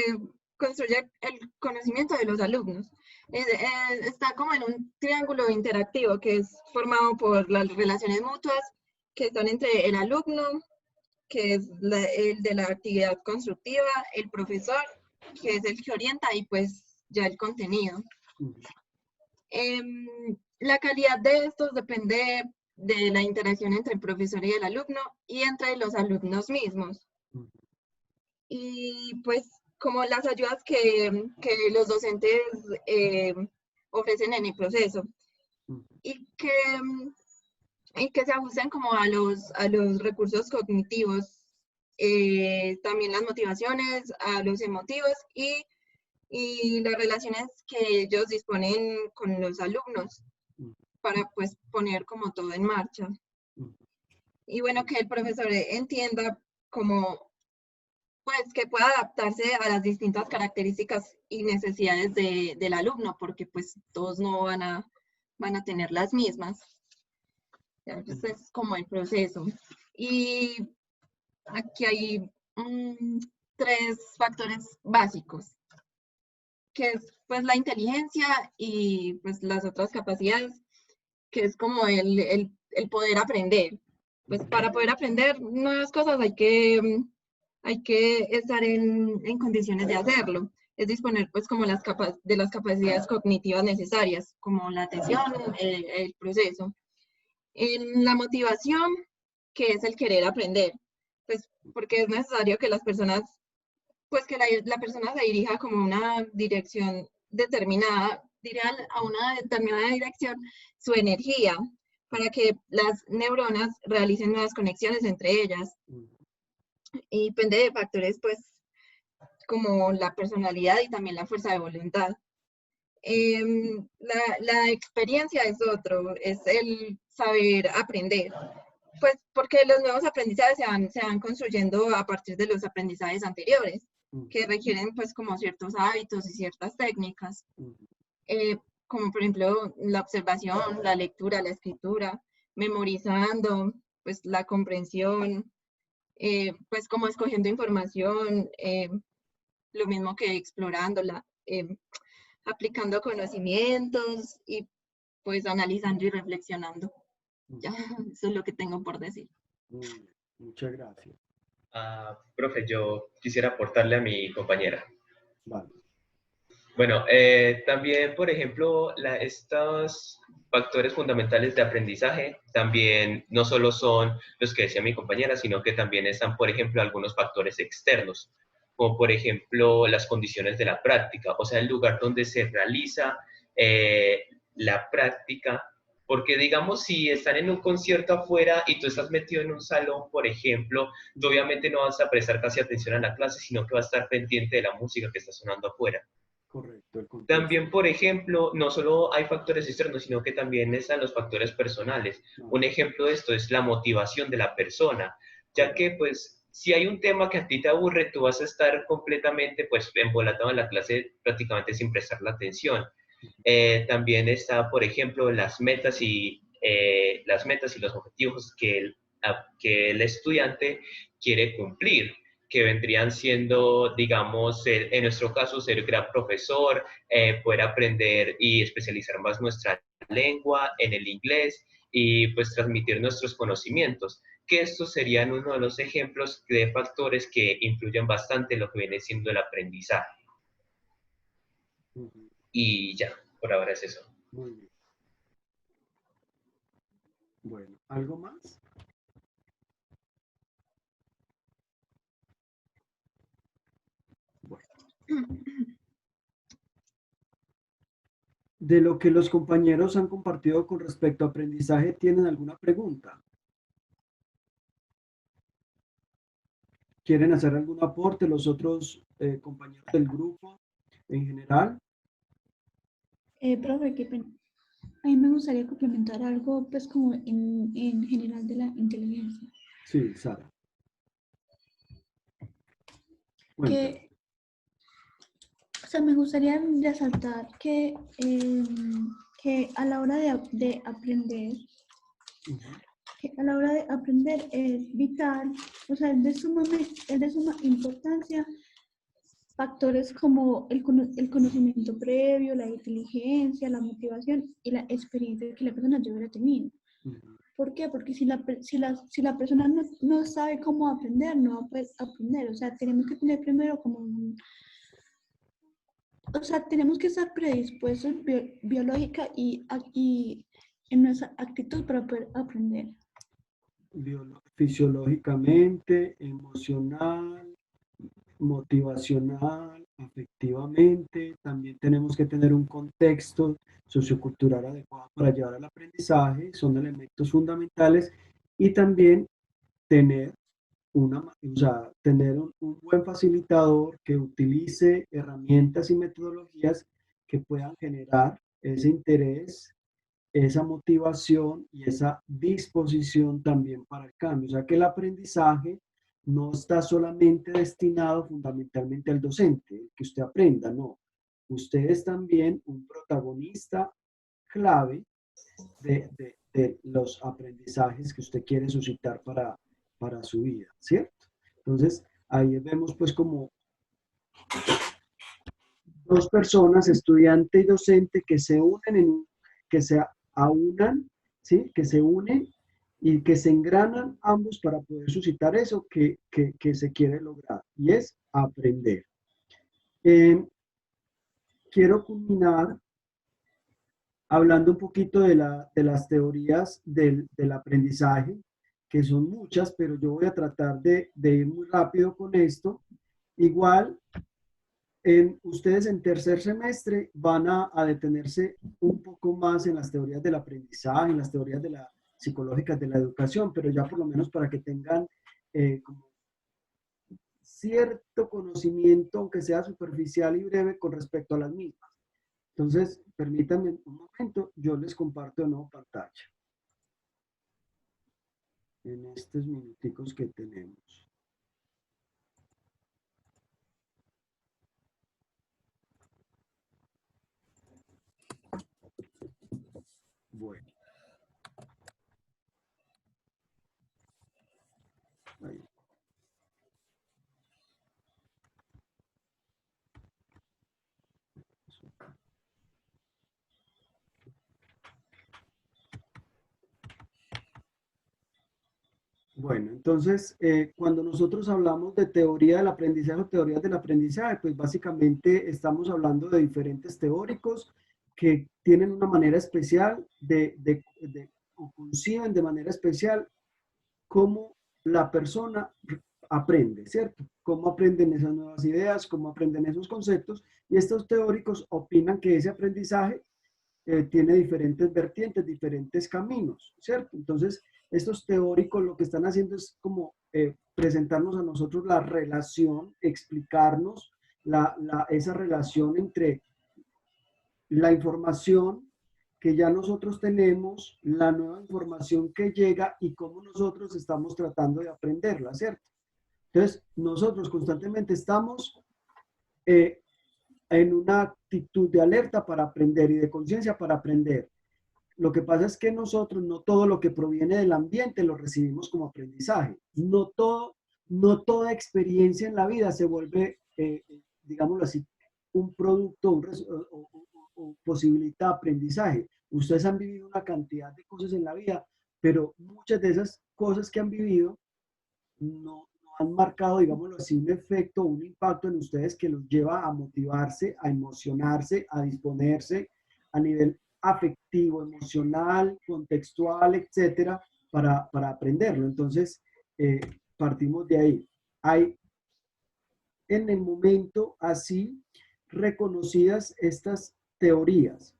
construye el conocimiento de los alumnos. Está como en un triángulo interactivo que es formado por las relaciones mutuas que están entre el alumno, que es el de la actividad constructiva, el profesor, que es el que orienta, y pues ya el contenido. La calidad de estos depende de la interacción entre el profesor y el alumno y entre los alumnos mismos. Y pues como las ayudas que los docentes ofrecen en el proceso y que se ajusten como a los recursos cognitivos, también las motivaciones, a los emotivos y las relaciones que ellos disponen con los alumnos para pues poner como todo en marcha. Y bueno, que el profesor entienda como pues que pueda adaptarse a las distintas características y necesidades del alumno, porque pues todos no van a tener las mismas. Entonces es como el proceso. Y aquí hay 3 factores básicos, que es pues la inteligencia y pues las otras capacidades, que es como el poder aprender. Pues para poder aprender nuevas cosas hay que estar en condiciones de hacerlo. Es disponer pues como de las capacidades cognitivas necesarias, como la atención, el proceso. En la motivación, que es el querer aprender, pues porque es necesario que las personas, pues que la persona se dirija como a una dirección determinada, dirija a una determinada dirección su energía, para que las neuronas realicen nuevas conexiones entre ellas. Y depende de factores, pues, como la personalidad y también la fuerza de voluntad. La experiencia es otro, es el saber aprender. Pues porque los nuevos aprendizajes se van construyendo a partir de los aprendizajes anteriores, que requieren pues como ciertos hábitos y ciertas técnicas, como por ejemplo la observación, la lectura, la escritura, memorizando, pues la comprensión, pues como escogiendo información, lo mismo que explorándola, aplicando conocimientos y pues analizando y reflexionando. Ya, eso es lo que tengo por decir. Muchas gracias. Profe, yo quisiera aportarle a mi compañera. Vale. Bueno, también, por ejemplo, estos factores fundamentales de aprendizaje también no solo son los que decía mi compañera, sino que también están, por ejemplo, algunos factores externos, como por ejemplo las condiciones de la práctica, o sea, el lugar donde se realiza la práctica. Porque digamos, si están en un concierto afuera y tú estás metido en un salón, por ejemplo, tú obviamente no vas a prestar casi atención a la clase, sino que vas a estar pendiente de la música que está sonando afuera. Correcto. También, por ejemplo, no solo hay factores externos, sino que también están los factores personales. Un ejemplo de esto es la motivación de la persona, ya que pues si hay un tema que a ti te aburre, tú vas a estar completamente pues embolatado en la clase prácticamente sin prestar la atención. También está, por ejemplo, las metas y los objetivos que el estudiante quiere cumplir, que vendrían siendo, digamos, en nuestro caso, ser gran profesor, poder aprender y especializar más nuestra lengua en el inglés y pues transmitir nuestros conocimientos, que estos serían uno de los ejemplos de factores que influyen bastante en lo que viene siendo el aprendizaje. Y ya, por ahora es eso. Muy bien. Bueno, ¿algo más? Bueno. De lo que los compañeros han compartido con respecto a aprendizaje, ¿tienen alguna pregunta? ¿Quieren hacer algún aporte los otros compañeros del grupo en general? Profe, qué pena. A mí me gustaría complementar algo, pues, como en general de la inteligencia. Sí, Sara. Cuéntame. O sea, me gustaría resaltar que a la hora de aprender, es vital, o sea, es de suma importancia factores como el conocimiento previo, la inteligencia, la motivación y la experiencia que la persona lleva a tener. ¿Por qué? Porque si la persona no sabe cómo aprender, no va a poder aprender. O sea, tenemos que tener primero tenemos que estar predispuestos biológica y en nuestra actitud para poder aprender. Fisiológicamente, emocional, motivacional, afectivamente. También tenemos que tener un contexto sociocultural adecuado para llevar al aprendizaje. Son elementos fundamentales. Y también tener un buen facilitador que utilice herramientas y metodologías que puedan generar ese interés, esa motivación y esa disposición también para el cambio. O sea que el aprendizaje no está solamente destinado fundamentalmente al docente, que usted aprenda, no. Usted es también un protagonista clave de los aprendizajes que usted quiere suscitar para su vida, ¿cierto? Entonces, ahí vemos pues como dos personas, estudiante y docente, que se unen, que se aunan, ¿sí? Que se unen y que se engranan ambos para poder suscitar eso que se quiere lograr, y es aprender. Quiero culminar hablando un poquito de las teorías del aprendizaje, que son muchas, pero yo voy a tratar de ir muy rápido con esto. Igual, ustedes en tercer semestre van a detenerse un poco más en las teorías del aprendizaje, en las teorías psicológicas de la educación, pero ya por lo menos para que tengan como cierto conocimiento, aunque sea superficial y breve, con respecto a las mismas. Entonces, permítanme un momento, yo les comparto de nuevo pantalla. En estos minuticos que tenemos. Bueno. Ahí. Bueno, entonces, cuando nosotros hablamos de teoría del aprendizaje o teorías del aprendizaje, pues básicamente estamos hablando de diferentes teóricos que tienen una manera especial o conciben de manera especial cómo la persona aprende, ¿cierto? Cómo aprenden esas nuevas ideas, cómo aprenden esos conceptos, y estos teóricos opinan que ese aprendizaje tiene diferentes vertientes, diferentes caminos, ¿cierto? Entonces, estos teóricos lo que están haciendo es como presentarnos a nosotros la relación, explicarnos esa relación entre la información que ya nosotros tenemos, la nueva información que llega y cómo nosotros estamos tratando de aprenderla, ¿cierto? Entonces, nosotros constantemente estamos en una actitud de alerta para aprender y de conciencia para aprender. Lo que pasa es que nosotros no todo lo que proviene del ambiente lo recibimos como aprendizaje. No toda experiencia en la vida se vuelve, digámoslo así, un producto o posibilita aprendizaje. Ustedes han vivido una cantidad de cosas en la vida, pero muchas de esas cosas que han vivido no han marcado, digámoslo así, un efecto, un impacto en ustedes que los lleva a motivarse, a emocionarse, a disponerse a nivel afectivo, emocional, contextual, etcétera, para aprenderlo. Entonces, partimos de ahí. Hay en el momento así reconocidas estas teorías,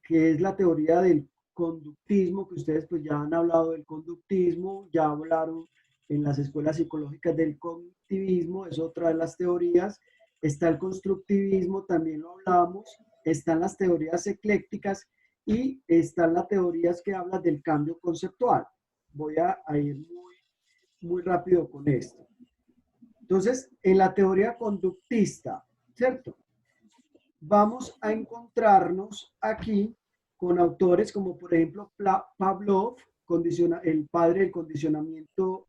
que es la teoría del conductismo, que ustedes pues ya han hablado del conductismo, ya hablaron en las escuelas psicológicas del cognitivismo, es otra de las teorías. Está el constructivismo, también lo hablamos. Están las teorías eclécticas y están las teorías que hablan del cambio conceptual. Voy a ir muy rápido con esto. Entonces, en la teoría conductista, ¿cierto? Vamos a encontrarnos aquí con autores como, por ejemplo, Pavlov, el padre del condicionamiento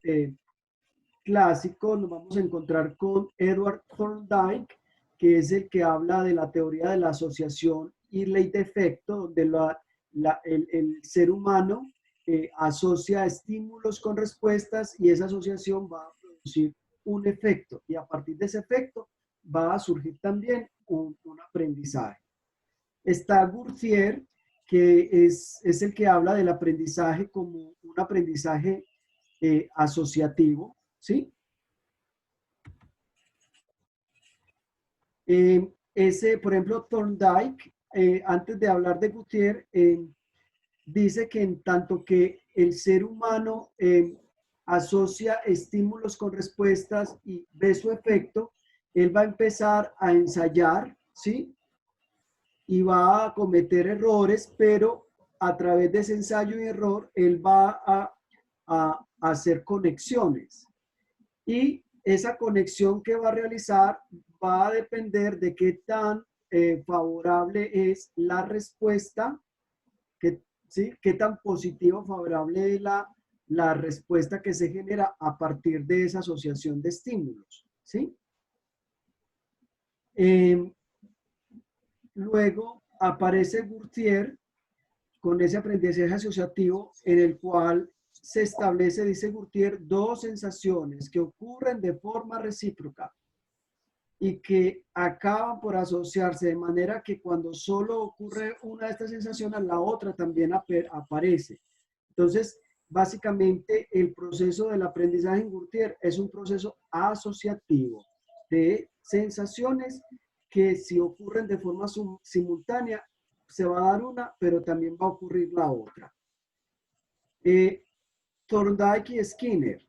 clásico. Nos vamos a encontrar con Edward Thorndike, que es el que habla de la teoría de la asociación y ley de efecto, donde el ser humano asocia estímulos con respuestas y esa asociación va a producir un efecto y a partir de ese efecto va a surgir también un aprendizaje. Está Gurdjieff, que es el que habla del aprendizaje como un aprendizaje asociativo, ¿sí? Por ejemplo, Thorndike, antes de hablar de Gurdjieff, dice que en tanto que el ser humano asocia estímulos con respuestas y ve su efecto, él va a empezar a ensayar, ¿sí? Y va a cometer errores, pero a través de ese ensayo y error, él va a hacer conexiones. Y esa conexión que va a realizar va a depender de qué tan favorable es la respuesta, ¿sí? Qué tan positiva o favorable es la respuesta que se genera a partir de esa asociación de estímulos, ¿sí? Luego aparece Gurdjieff con ese aprendizaje asociativo en el cual se establece, dice Gurdjieff, dos sensaciones que ocurren de forma recíproca y que acaban por asociarse de manera que cuando solo ocurre una de estas sensaciones, la otra también aparece. Entonces, básicamente, el proceso del aprendizaje en Gurdjieff es un proceso asociativo de sensaciones que si ocurren de forma simultánea, se va a dar una, pero también va a ocurrir la otra. Thorndike y Skinner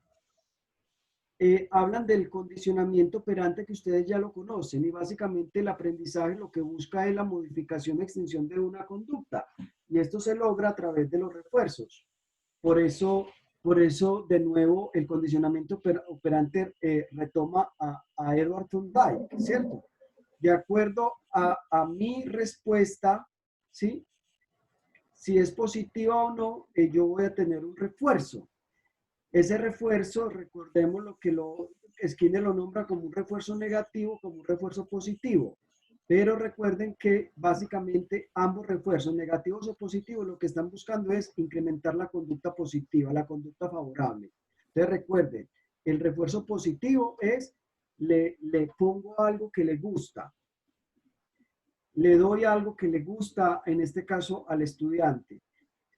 hablan del condicionamiento operante, que ustedes ya lo conocen, y básicamente el aprendizaje lo que busca es la modificación o extinción de una conducta, y esto se logra a través de los refuerzos. Por eso de nuevo, el condicionamiento operante retoma a Edward Thorndike, ¿cierto? De acuerdo a mi respuesta, ¿sí? Si es positiva o no, yo voy a tener un refuerzo. Ese refuerzo, recordemos lo que Skinner lo nombra como un refuerzo negativo, como un refuerzo positivo. Pero recuerden que básicamente ambos refuerzos, negativos o positivos, lo que están buscando es incrementar la conducta positiva, la conducta favorable. Entonces recuerden, el refuerzo positivo es le pongo algo que le gusta. Le doy algo que le gusta, en este caso al estudiante.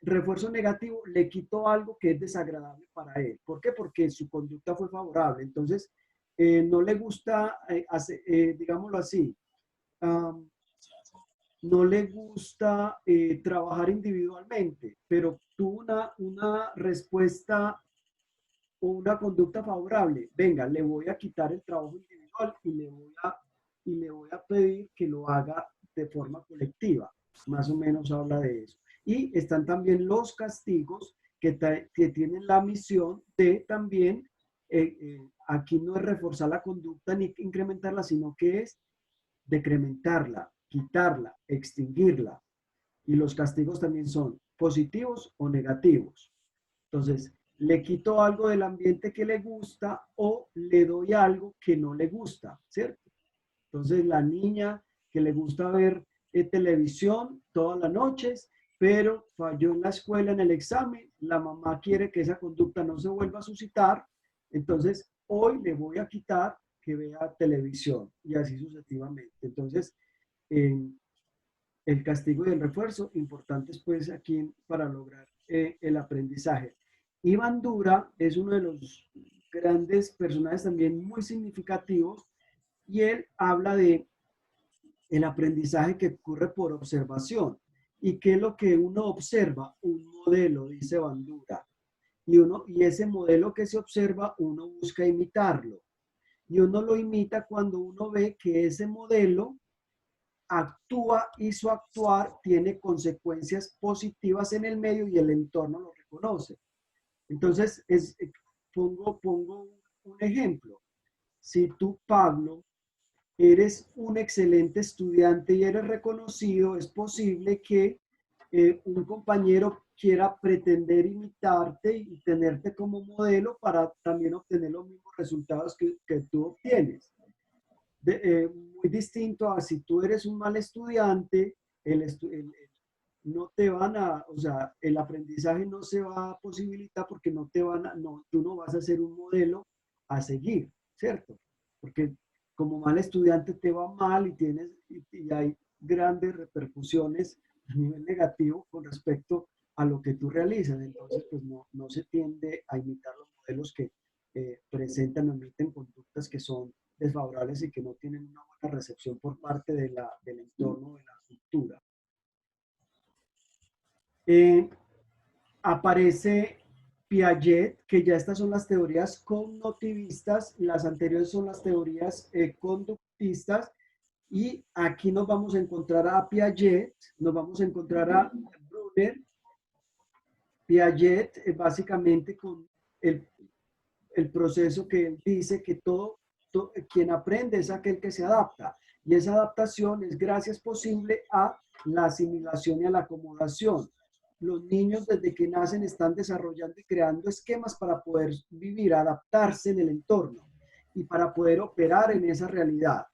Refuerzo negativo, le quito algo que es desagradable para él. ¿Por qué? Porque su conducta fue favorable. Entonces, no le gusta, digámoslo así, no le gusta trabajar individualmente, pero tuvo una respuesta o una conducta favorable. Venga, le voy a quitar el trabajo individual y le voy a pedir que lo haga de forma colectiva. Más o menos habla de eso. Y están también los castigos que tienen la misión de también aquí no es reforzar la conducta ni incrementarla, sino que es decrementarla, quitarla, extinguirla. Y los castigos también son positivos o negativos. Entonces, le quito algo del ambiente que le gusta o le doy algo que no le gusta, ¿cierto? Entonces, la niña que le gusta ver televisión todas las noches, pero falló en la escuela en el examen, la mamá quiere que esa conducta no se vuelva a suscitar, entonces hoy le voy a quitar que vea televisión y así sucesivamente. Entonces, el castigo y el refuerzo, importantes pues aquí para lograr el aprendizaje. Y Bandura es uno de los grandes personajes también muy significativos y él habla de el aprendizaje que ocurre por observación. ¿Y qué es lo que uno observa? Un modelo, dice Bandura. Y ese modelo que se observa, uno busca imitarlo. Y uno lo imita cuando uno ve que ese modelo actúa y su actuar tiene consecuencias positivas en el medio y el entorno lo reconoce. Entonces, pongo un ejemplo. Si tú, Pablo, eres un excelente estudiante y eres reconocido, es posible que un compañero quiera pretender imitarte y tenerte como modelo para también obtener los mismos resultados que tú obtienes. Muy distinto a si tú eres un mal estudiante, no te van a, o sea, el aprendizaje no se va a posibilitar porque no te van a, no, tú no vas a ser un modelo a seguir, ¿cierto? Porque como mal estudiante te va mal y hay grandes repercusiones a nivel negativo con respecto a lo que tú realizas. Entonces, pues no se tiende a imitar los modelos que presentan o emiten conductas que son desfavorables y que no tienen una buena recepción por parte del entorno, de la cultura. Aparece Piaget, que ya estas son las teorías cognitivistas, las anteriores son las teorías conductistas, y aquí nos vamos a encontrar a Piaget, nos vamos a encontrar a Brunner. Piaget básicamente con el proceso que él dice que quien aprende es aquel que se adapta, y esa adaptación es gracias posible a la asimilación y a la acomodación. Los niños desde que nacen están desarrollando y creando esquemas para poder vivir, adaptarse en el entorno y para poder operar en esa realidad.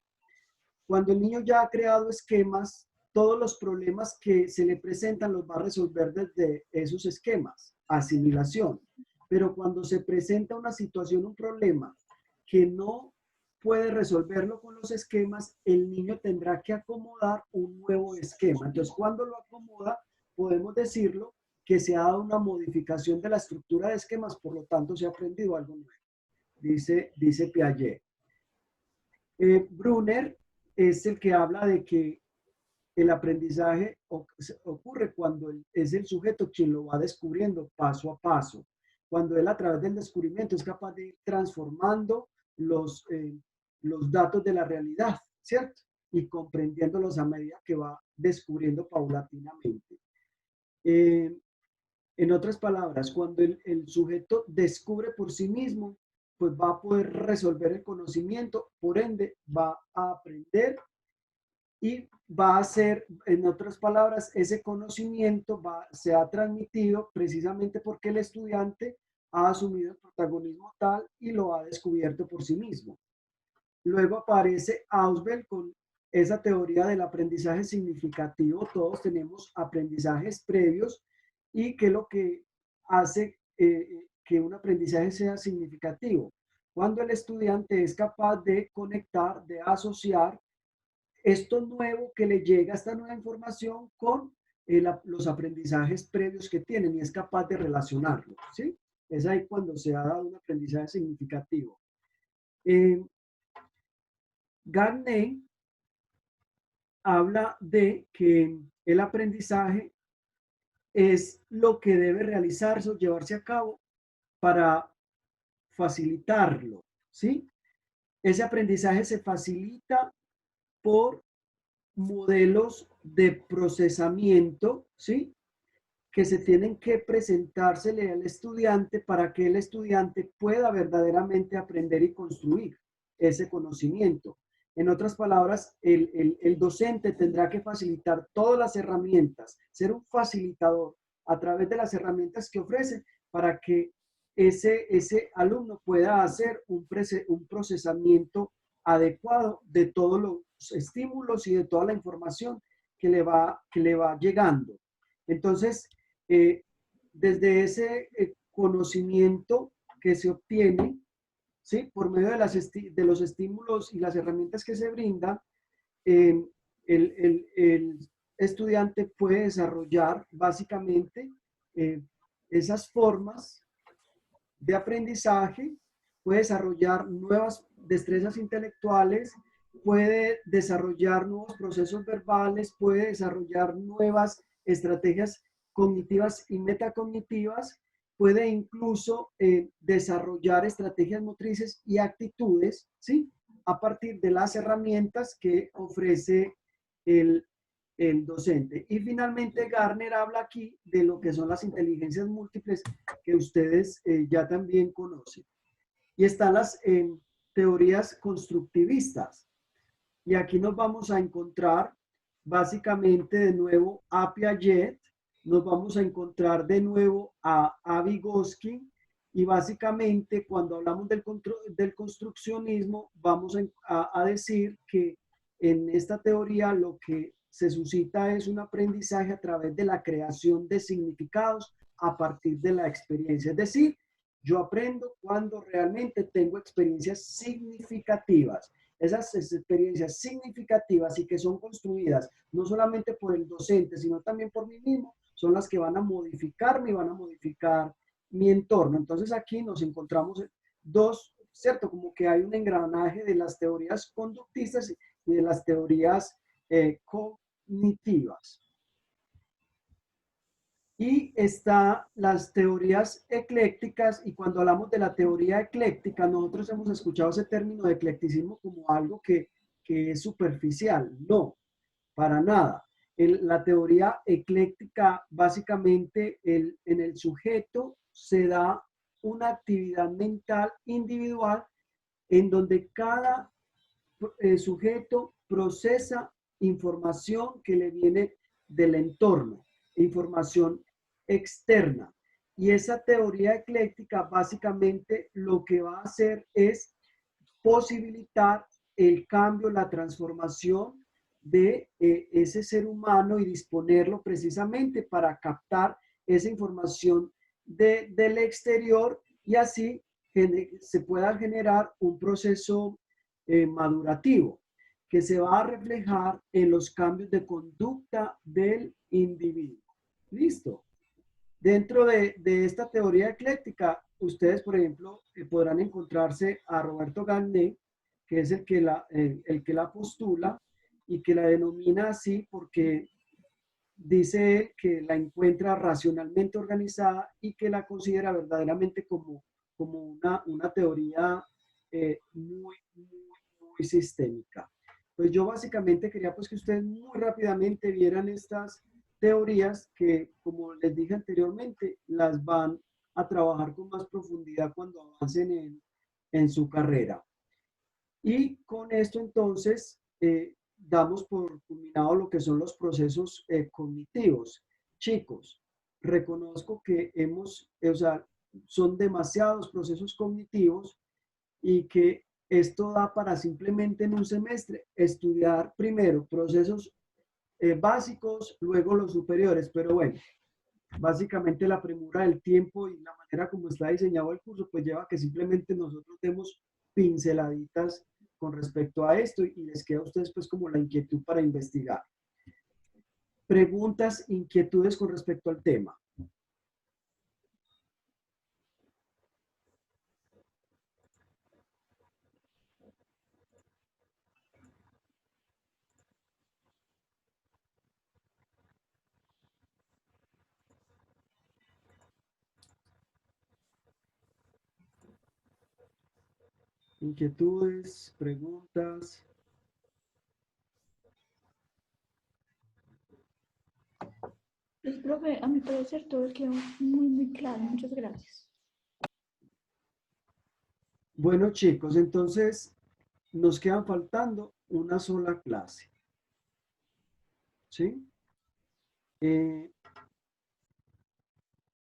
Cuando el niño ya ha creado esquemas, todos los problemas que se le presentan los va a resolver desde esos esquemas, asimilación. Pero cuando se presenta una situación, un problema que no puede resolverlo con los esquemas, el niño tendrá que acomodar un nuevo esquema. Entonces, cuando lo acomoda, podemos decirlo que se ha dado una modificación de la estructura de esquemas, por lo tanto se ha aprendido algo nuevo, dice Piaget. Brunner es el que habla de que el aprendizaje ocurre cuando es el sujeto quien lo va descubriendo paso a paso, cuando él a través del descubrimiento es capaz de ir transformando los datos de la realidad, ¿cierto? Y comprendiéndolos a medida que va descubriendo paulatinamente. En otras palabras, cuando el sujeto descubre por sí mismo, pues va a poder resolver el conocimiento, por ende va a aprender y va a ser, en otras palabras, ese conocimiento se ha transmitido precisamente porque el estudiante ha asumido el protagonismo tal y lo ha descubierto por sí mismo. Luego aparece Ausubel con esa teoría del aprendizaje significativo. Todos tenemos aprendizajes previos y que es lo que hace que un aprendizaje sea significativo. Cuando el estudiante es capaz de conectar, de asociar esto nuevo que le llega, esta nueva información con los aprendizajes previos que tienen y es capaz de relacionarlo, ¿sí? Es ahí cuando se ha dado un aprendizaje significativo. Gardner habla de que el aprendizaje es lo que debe realizarse o llevarse a cabo para facilitarlo, ¿sí? Ese aprendizaje se facilita por modelos de procesamiento, ¿sí? que se tienen que presentársele al estudiante para que el estudiante pueda verdaderamente aprender y construir ese conocimiento. En otras palabras, el docente tendrá que facilitar todas las herramientas, ser un facilitador a través de las herramientas que ofrece para que ese alumno pueda hacer un procesamiento adecuado de todos los estímulos y de toda la información que le va llegando. Entonces, desde ese conocimiento que se obtiene, ¿sí?, por medio de los estímulos y las herramientas que se brindan, el estudiante puede desarrollar básicamente esas formas de aprendizaje, puede desarrollar nuevas destrezas intelectuales, puede desarrollar nuevos procesos verbales, puede desarrollar nuevas estrategias cognitivas y metacognitivas, puede incluso desarrollar estrategias motrices y actitudes, ¿sí?, a partir de las herramientas que ofrece el docente. Y finalmente Gardner habla aquí de lo que son las inteligencias múltiples que ustedes ya también conocen. Y están las teorías constructivistas. Y aquí nos vamos a encontrar básicamente de nuevo a Piaget, nos vamos a encontrar de nuevo a Vygotsky, y básicamente cuando hablamos del construccionismo vamos a decir que en esta teoría lo que se suscita es un aprendizaje a través de la creación de significados a partir de la experiencia. Es decir, yo aprendo cuando realmente tengo experiencias significativas. Esas experiencias significativas y que son construidas no solamente por el docente, sino también por mí mismo, son las que van a modificarme y van a modificar mi entorno. Entonces aquí nos encontramos dos, ¿cierto? Como que hay un engranaje de las teorías conductistas y de las teorías cognitivas. Y están las teorías eclécticas, y cuando hablamos de la teoría ecléctica, nosotros hemos escuchado ese término de eclecticismo como algo que es superficial. No, para nada. La teoría ecléctica, básicamente, en el sujeto se da una actividad mental individual en donde cada sujeto procesa información que le viene del entorno, información externa. Y esa teoría ecléctica básicamente lo que va a hacer es posibilitar el cambio, la transformación de ese ser humano y disponerlo precisamente para captar esa información del exterior y así se pueda generar un proceso madurativo que se va a reflejar en los cambios de conducta del individuo. ¿Listo? Dentro de esta teoría ecléctica, ustedes, por ejemplo, podrán encontrarse a Roberto Gagné, que es el que la postula y que la denomina así porque dice él que la encuentra racionalmente organizada y que la considera verdaderamente como una teoría muy sistémica. Pues yo básicamente quería pues que ustedes muy rápidamente vieran estas teorías que, como les dije anteriormente, las van a trabajar con más profundidad cuando avancen en su carrera. Y con esto entonces damos por culminado lo que son los procesos cognitivos. Chicos, reconozco que son demasiados procesos cognitivos y que esto da para simplemente en un semestre estudiar primero procesos básicos, luego los superiores, pero bueno, básicamente la premura del tiempo y la manera como está diseñado el curso, pues lleva a que simplemente nosotros demos pinceladitas con respecto a esto y les queda a ustedes pues como la inquietud para investigar. Preguntas, inquietudes con respecto al tema. Inquietudes, preguntas. Pues, profe, a mi parecer todo quedó muy claro. Muchas gracias. Bueno, chicos, entonces nos quedan faltando una sola clase. ¿Sí?